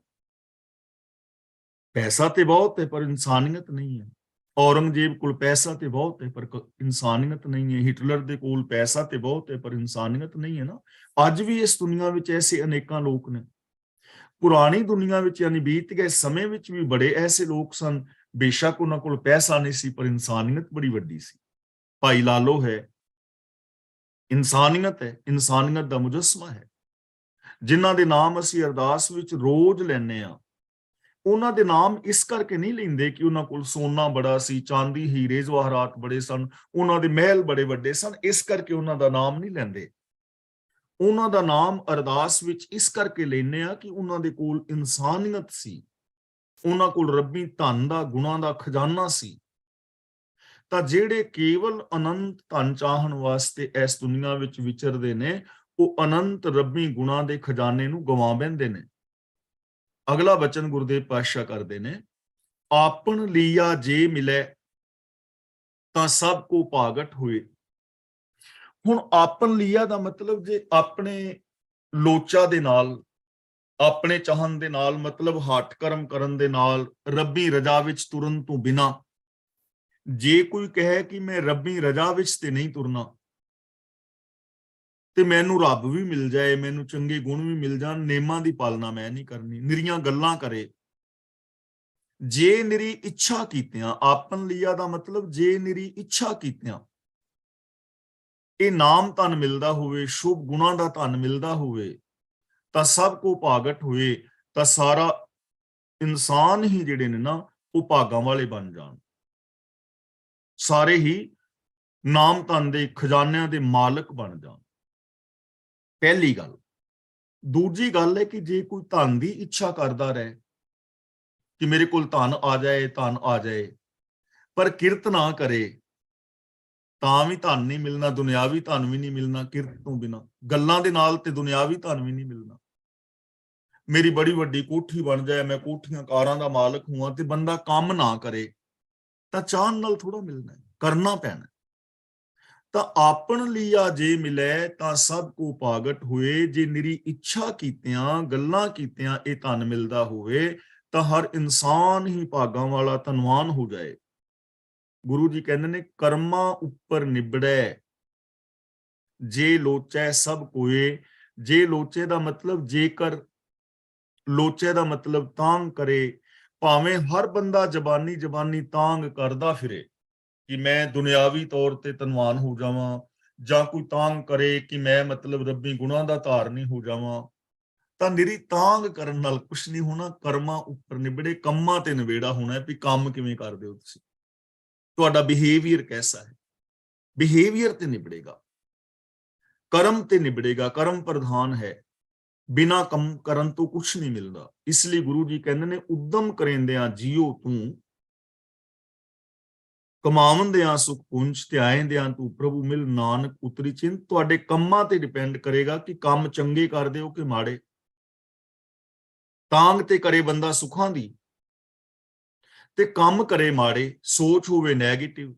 ਪੈਸਾ ਤੇ ਬਹੁਤ ਹੈ ਪਰ ਇਨਸਾਨੀਅਤ ਨਹੀਂ ਹੈ। ਔਰੰਗਜ਼ੇਬ ਕੋਲ ਪੈਸਾ ਤੇ ਬਹੁਤ ਹੈ ਪਰ ਇਨਸਾਨੀਅਤ ਨਹੀਂ ਹੈ। ਹਿਟਲਰ ਦੇ ਕੋਲ ਪੈਸਾ ਤੇ ਬਹੁਤ ਹੈ ਪਰ ਇਨਸਾਨੀਅਤ ਨਹੀਂ ਹੈ ਨਾ। ਅੱਜ ਵੀ ਇਸ ਦੁਨੀਆ ਵਿੱਚ ਐਸੇ ਅਨੇਕਾਂ ਲੋਕ ਨੇ। ਪੁਰਾਣੀ ਦੁਨੀਆ ਵਿੱਚ, ਯਾਨੀ ਬੀਤ ਗਏ ਸਮੇਂ ਵਿੱਚ ਵੀ ਬੜੇ ਐਸੇ ਲੋਕ ਸਨ, ਬੇਸ਼ੱਕ ਉਹਨਾਂ ਕੋਲ ਪੈਸਾ ਨਹੀਂ ਸੀ ਪਰ ਇਨਸਾਨੀਅਤ ਬੜੀ ਵੱਡੀ ਸੀ। ਭਾਈ ਲਾਲੋ ਹੈ, ਇਨਸਾਨੀਅਤ ਹੈ, ਇਨਸਾਨੀਅਤ ਦਾ ਮੁਜੱਸਮਾ ਹੈ। ਜਿਨ੍ਹਾਂ ਦੇ ਨਾਮ ਅਸੀਂ ਅਰਦਾਸ ਵਿੱਚ ਰੋਜ਼ ਲੈਂਦੇ ਹਾਂ, ਉਹਨਾਂ ਦੇ ਨਾਮ ਇਸ ਕਰਕੇ ਨਹੀਂ ਲੈਂਦੇ ਕਿ ਉਹਨਾਂ ਕੋਲ ਸੋਨਾ ਬੜਾ ਸੀ, ਚਾਂਦੀ ਹੀਰੇ ਜਵਾਹਰਾਤ ਬੜੇ ਸਨ, ਉਹਨਾਂ ਦੇ ਮਹਿਲ ਬੜੇ ਵੱਡੇ ਸਨ, ਇਸ ਕਰਕੇ ਉਹਨਾਂ ਦਾ ਨਾਮ ਨਹੀਂ ਲੈਂਦੇ। ਉਹਨਾਂ ਦਾ ਨਾਮ ਅਰਦਾਸ ਵਿੱਚ ਇਸ ਕਰਕੇ ਲੈਂਦੇ ਆ ਕਿ ਉਹਨਾਂ ਦੇ ਕੋਲ ਇਨਸਾਨੀਅਤ ਸੀ, ਉਹਨਾਂ ਕੋਲ ਰੱਬੀ ਧਨ ਦਾ, ਗੁਣਾਂ ਦਾ ਖਜ਼ਾਨਾ ਸੀ। ਤਾਂ ਜਿਹੜੇ ਕੇਵਲ ਅਨੰਤ ਧਨ ਚਾਹਣ ਵਾਸਤੇ ਇਸ ਦੁਨੀਆ ਵਿੱਚ ਵਿਚਰਦੇ ਨੇ, ਉਹ ਅਨੰਤ ਰੱਬੀ ਗੁਣਾਂ ਦੇ ਖਜ਼ਾਨੇ ਨੂੰ ਗਵਾ ਬੈਂਦੇ ਨੇ। ਅਗਲਾ ਬਚਨ ਗੁਰਦੇਵ ਪਾਤਸ਼ਾਹ ਕਰਦੇ ਨੇ, ਆਪਨ ਲੀਆ ਜੇ ਮਿਲੇ ਤਾਂ ਸਭ ਕੋ ਭਾਗਟ ਹੋਏ। ਹੁਣ ਆਪਨ ਲੀਆ ਦਾ ਮਤਲਬ, ਜੇ ਆਪਣੇ ਲੋਚਾ ਦੇ ਨਾਲ, ਆਪਣੇ ਚਾਹਨ ਦੇ ਨਾਲ, ਮਤਲਬ ਹੱਠ ਕਰਮ ਕਰਨ ਦੇ ਨਾਲ, ਰੱਬੀ ਰਜਾ ਵਿੱਚ ਤੁਰਨ ਤੋਂ ਬਿਨਾ, ਜੇ ਕੋਈ ਕਹੇ ਕਿ ਮੈਂ ਰੱਬੀ ਰਜਾ ਵਿੱਚ ਤੇ ਨਹੀਂ ਤੁਰਨਾ, ਤੇ ਮੈਨੂੰ ਰੱਬ ਵੀ ਮਿਲ ਜਾਏ, ਮੈਨੂੰ ਚੰਗੇ ਗੁਣ ਵੀ ਮਿਲ ਜਾਣ, ਨੇਮਾਂ ਦੀ ਪਾਲਣਾ ਮੈਂ ਨਹੀਂ ਕਰਨੀ, ਨਿਰੀਆਂ ਗੱਲਾਂ ਕਰੇ, ਜੇ ਨਿਰੀ ਇੱਛਾ ਕੀਤਿਆਂ, ਆਪਨ ਲੀਆ ਦਾ ਮਤਲਬ ਜੇ ਨਿਰੀ ਇੱਛਾ ਕੀਤਿਆਂ ਇਹ ਨਾਮ ਧਨ ਮਿਲਦਾ ਹੋਵੇ, ਸ਼ੁਭ ਗੁਣਾਂ ਦਾ ਧਨ ਮਿਲਦਾ ਹੋਵੇ, ਤਾਂ ਸਭ ਕੋ ਭਾਗਟ ਹੋਏ, ਤਾਂ ਸਾਰਾ ਇਨਸਾਨ ਹੀ ਜਿਹੜੇ ਨੇ ਨਾ, ਉਹ ਭਾਗਾਂ ਵਾਲੇ ਬਣ ਜਾਣ। ਸਾਰੇ ਹੀ ਨਾਮ ਧਨ ਦੇ ਖਜ਼ਾਨਿਆਂ ਦੇ ਮਾਲਕ ਬਣ ਜਾਣ। ਪਹਿਲੀ ਗੱਲ। ਦੂਜੀ ਗੱਲ ਹੈ ਕਿ ਜੇ ਕੋਈ ਧਨ ਦੀ ਇੱਛਾ ਕਰਦਾ ਰਹੇ ਕਿ ਮੇਰੇ ਕੋਲ ਧਨ ਆ ਜਾਏ, ਧਨ ਆ ਜਾਏ, ਪਰ ਕਿਰਤ ਨਾ ਕਰੇ, ਤਾਂ ਵੀ ਧਨ ਨਹੀਂ ਮਿਲਣਾ, ਦੁਨਿਆਵੀ ਧਨ ਵੀ ਨਹੀਂ ਮਿਲਣਾ ਕਿਰਤ ਤੋਂ ਬਿਨਾਂ। ਗੱਲਾਂ ਦੇ ਨਾਲ ਤੇ ਦੁਨਿਆਵੀ ਧਨ ਵੀ ਨਹੀਂ ਮਿਲਣਾ। ਮੇਰੀ ਬੜੀ ਵੱਡੀ ਕੋਠੀ ਬਣ ਜਾਏ, ਮੈਂ ਕੋਠੀਆਂ ਕਾਰਾਂ ਦਾ ਮਾਲਕ ਹੋਵਾਂ, ਤੇ ਬੰਦਾ ਕੰਮ ਨਾ ਕਰੇ, ਤਾਂ ਚਾਹਣ ਨਾਲ ਥੋੜਾ ਮਿਲਣਾ ਹੈ, ਕਰਨਾ ਪੈਣਾ। ਤਾਂ ਆਪਣ ਲੀਆ ਜੇ ਮਿਲੈ ਤਾਂ ਸਭ ਕੋ ਪਾਗਟ ਹੋਏ, ਜੇ ਨਿਰੀ ਇੱਛਾ ਕੀਤਿਆਂ ਗੱਲਾਂ ਕੀਤਿਆਂ ਇਹ ਧਨ ਮਿਲਦਾ ਹੋਵੇ ਤਾਂ ਹਰ ਇਨਸਾਨ ਹੀ ਭਾਗਾਂ ਵਾਲਾ ਧਨਵਾਨ ਹੋ ਜਾਏ। ਗੁਰੂ ਜੀ ਕਹਿੰਦੇ ਨੇ ਕਰਮਾਂ ਉੱਪਰ ਨਿਬੜੈ ਜੇ ਲੋਚੈ ਸਭ ਕੋਏ। ਜੇ ਲੋਚੇ ਦਾ ਮਤਲਬ ਜੇਕਰ, ਲੋਚੇ ਦਾ ਮਤਲਬ ਤਾਂਗ ਕਰੇ। ਭਾਵੇਂ ਹਰ ਬੰਦਾ ਜ਼ਬਾਨੀ ਤਾਂਗ ਕਰਦਾ ਫਿਰੇ ਕਿ ਮੈਂ ਦੁਨਿਆਵੀ ਤੌਰ ਤੇ ਧਨਵਾਨ ਹੋ ਜਾਵਾਂ, ਜਾਂ ਕੋਈ ਤਾਂਗ ਕਰੇ ਕਿ ਮੈਂ ਮਤਲਬ ਰੱਬੀ ਗੁਣਾਂ ਦਾ ਧਾਰਨੀ ਹੋ ਜਾਵਾਂ, ਤਾਂ ਨਿਰੀ ਤਾਂਗ ਕਰਨ ਨਾਲ ਕੁਛ ਨਹੀਂ ਹੋਣਾ। ਕਰਮਾਂ ਉੱਪਰ ਨਿਬੜੇ, ਕੰਮਾਂ ਤੇ ਨਿਬੇੜਾ ਹੋਣਾ ਹੈ ਵੀ ਕੰਮ ਕਿਵੇਂ ਕਰਦੇ ਹੋ ਤੁਸੀਂ, ਤੁਹਾਡਾ ਬਿਹੇਵੀਅਰ ਕੈਸਾ ਹੈ, ਬਿਹੇਵੀਅਰ ਤੇ ਨਿਬੜੇਗਾ, ਕਰਮ ਤੇ ਨਿਬੜੇਗਾ। ਕਰਮ ਪ੍ਰਧਾਨ ਹੈ, ਬਿਨਾ ਕੰਮ ਕਰਨ ਤੋਂ ਕੁਛ ਨਹੀਂ ਮਿਲਦਾ। ਇਸ ਲਈ ਗੁਰੂ ਜੀ ਕਹਿੰਦੇ ਨੇ ਉਦਮ ਕਰੇਂਦਿਆਂ ਜੀਓ ਤੂੰ, ਕਮਾਵੰਦਿਆਂ ਸੁਖ ਪੁੰਜ, ਧਿਆਏਂਦਿਆਂ ਤੂੰ ਪ੍ਰਭੂ ਮਿਲ, ਨਾਨਕ ਉਤਰੀ ਚਿੰਤ। ਤੁਹਾਡੇ ਕੰਮਾਂ ਤੇ ਡਿਪੈਂਡ ਕਰੇਗਾ ਕਿ ਕੰਮ ਚੰਗੇ ਕਰਦੇ ਹੋ ਕਿ ਮਾੜੇ। ਤਾਂਗ ਤੇ ਕਰੇ ਬੰਦਾ ਸੁਖਾਂ ਦੀ ਤੇ ਕੰਮ ਕਰੇ ਮਾੜੇ, ਸੋਚ ਹੋਵੇ ਨੈਗੇਟਿਵ,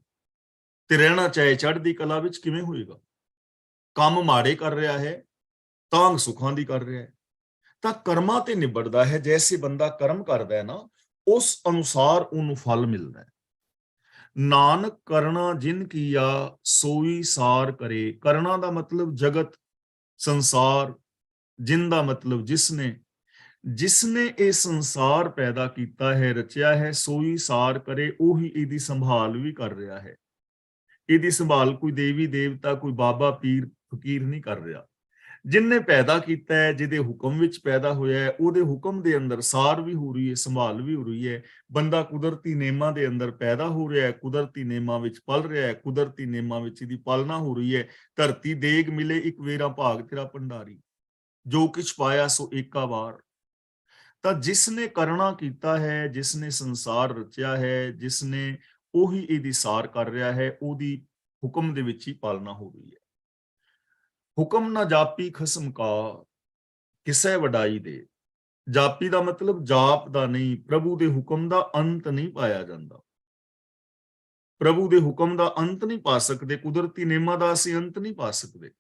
ਤੇ ਰਹਿਣਾ ਚਾਹੇ ਚੜ੍ਹਦੀ ਕਲਾ ਵਿੱਚ, ਕਿਵੇਂ ਹੋਏਗਾ? ਕੰਮ ਮਾੜੇ ਕਰ ਰਿਹਾ ਹੈ, ਤਾਂਗ ਸੁਖਾਂ ਦੀ ਕਰ ਰਿਹਾ ਹੈ। ਤਾਂ ਕਰਮਾਂ ਤੇ ਨਿਬੜਦਾ ਹੈ। ਜੈਸੇ ਬੰਦਾ ਕਰਮ ਕਰਦਾ ਹੈ ਨਾ, ਉਸ ਅਨੁਸਾਰ ਉਹਨੂੰ ਫਲ ਮਿਲਦਾ ਹੈ। ਨਾਨਕ ਕਰਨਾ ਜਿਨ ਕੀਆ ਸੋਈ ਸਾਰ ਕਰੇ। ਕਰਨਾ ਦਾ ਮਤਲਬ ਜਗਤ, ਸੰਸਾਰ, ਜਿਨ ਦਾ ਮਤਲਬ ਜਿਸਨੇ, ਜਿਸਨੇ ਇਹ ਸੰਸਾਰ ਪੈਦਾ ਕੀਤਾ ਹੈ, ਰਚਿਆ ਹੈ, ਸੋਈ ਸਾਰ ਕਰੇ, ਉਹੀ ਇਹਦੀ ਸੰਭਾਲ ਵੀ ਕਰ ਰਿਹਾ ਹੈ। ਇਹਦੀ ਸੰਭਾਲ ਕੋਈ ਦੇਵੀ ਦੇਵਤਾ, ਕੋਈ ਬਾਬਾ ਪੀਰ ਫਕੀਰ ਨਹੀਂ ਕਰ ਰਿਹਾ। ਜਿਨਨੇ ਪੈਦਾ ਕੀਤਾ ਹੈ, ਜਿਹਦੇ ਹੁਕਮ ਵਿੱਚ ਪੈਦਾ ਹੋਇਆ ਹੈ, ਉਹਦੇ ਹੁਕਮ ਦੇ ਅੰਦਰ ਸਾਰ ਵੀ ਹੋ ਰਹੀ ਹੈ, ਸੰਭਾਲ ਵੀ ਹੋ ਰਹੀ ਹੈ। ਬੰਦਾ ਕੁਦਰਤੀ ਨੇਮਾਂ ਦੇ ਅੰਦਰ ਪੈਦਾ ਹੋ ਰਿਹਾ ਹੈ, ਕੁਦਰਤੀ ਨੇਮਾਂ ਵਿੱਚ ਪਲ ਰਿਹਾ ਹੈ, ਕੁਦਰਤੀ ਨੇਮਾਂ ਵਿੱਚ ਇਹਦੀ ਪਾਲਣਾ ਹੋ ਰਹੀ ਹੈ। ਧਰਤੀ ਦੇਗ ਮਿਲੇ ਇੱਕ ਵੇਰਾ ਭਾਗ ਤੇਰਾ ਭੰਡਾਰੀ, ਜੋ ਕਿਛ ਪਾਇਆ ਸੋ ਏਕਾ ਵਾਰ। ਤਾਂ ਜਿਸਨੇ ਕਰਨਾ ਕੀਤਾ ਹੈ, ਜਿਸਨੇ ਸੰਸਾਰ ਰਚਿਆ ਹੈ, ਜਿਸਨੇ, ਉਹੀ ਇਹਦੀ ਸਾਰ ਕਰ ਰਿਹਾ ਹੈ, ਉਹਦੀ ਹੁਕਮ ਦੇ ਵਿੱਚ ਹੀ ਪਾਲਣਾ ਹੋ ਰਹੀ ਹੈ। ਹੁਕਮ ਨਾ ਜਾਪੀ ਖਸਮ ਕਾ, ਕਿਸੇ ਵਡਾਈ ਦੇ। ਜਾਪੀ ਦਾ ਮਤਲਬ ਜਾਪ ਦਾ ਨਹੀਂ, ਪ੍ਰਭੂ ਦੇ ਹੁਕਮ ਦਾ ਅੰਤ ਨਹੀਂ ਪਾਇਆ ਜਾਂਦਾ। ਪ੍ਰਭੂ ਦੇ ਹੁਕਮ ਦਾ ਅੰਤ ਨਹੀਂ ਪਾ ਸਕਦੇ, ਕੁਦਰਤੀ ਨੇਮਾਂ ਦਾ ਅਸੀਂ ਅੰਤ ਨਹੀਂ ਪਾ ਸਕਦੇ।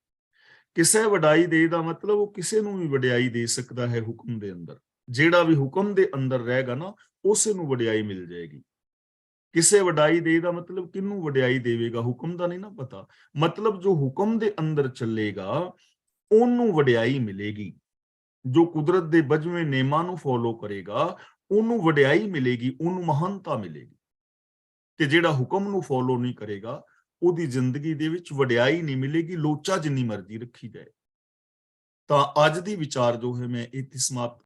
ਕਿਸੇ ਵਡਾਈ ਦੇ ਦਾ ਮਤਲਬ ਉਹ ਕਿਸੇ ਨੂੰ ਵੀ ਵਡਿਆਈ ਦੇ ਸਕਦਾ ਹੈ ਹੁਕਮ ਦੇ ਅੰਦਰ। ਜਿਹੜਾ ਵੀ ਹੁਕਮ ਦੇ ਅੰਦਰ ਰਹੇਗਾ ਨਾ, ਉਸੇ ਨੂੰ ਵਡਿਆਈ ਮਿਲ ਜਾਏਗੀ। ਕਿਸੇ ਵਡਾਈ ਦੇ ਦਾ ਮਤਲਬ ਕਿਹਨੂੰ ਵਡਿਆਈ ਦੇਵੇਗਾ, ਹੁਕਮ ਦਾ ਨਹੀਂ ਨਾ ਪਤਾ। ਮਤਲਬ ਜੋ ਹੁਕਮ ਦੇ ਅੰਦਰ ਚੱਲੇਗਾ ਉਹਨੂੰ ਵਡਿਆਈ ਮਿਲੇਗੀ। ਜੋ ਕੁਦਰਤ ਦੇ ਬਜਵੇਂ ਨੇਮਾਂ ਨੂੰ ਫੋਲੋ ਕਰੇਗਾ ਉਹਨੂੰ ਵਡਿਆਈ ਮਿਲੇਗੀ, ਉਹਨੂੰ ਮਹਾਨਤਾ ਮਿਲੇਗੀ। ਤੇ ਜਿਹੜਾ ਹੁਕਮ ਨੂੰ ਫੋਲੋ ਨਹੀਂ ਕਰੇਗਾ ਉਹਦੀ ਜ਼ਿੰਦਗੀ ਦੇ ਵਿੱਚ ਵਡਿਆਈ ਨਹੀਂ ਮਿਲੇਗੀ, ਲੋਚਾ ਜਿੰਨੀ ਮਰਜ਼ੀ ਰੱਖੀ ਜਾਏ। ਤਾਂ ਅੱਜ ਦੀ ਵਿਚਾਰ ਜੋ ਹੈ ਮੈਂ ਇੱਥੇ ਸਮਾਪਤ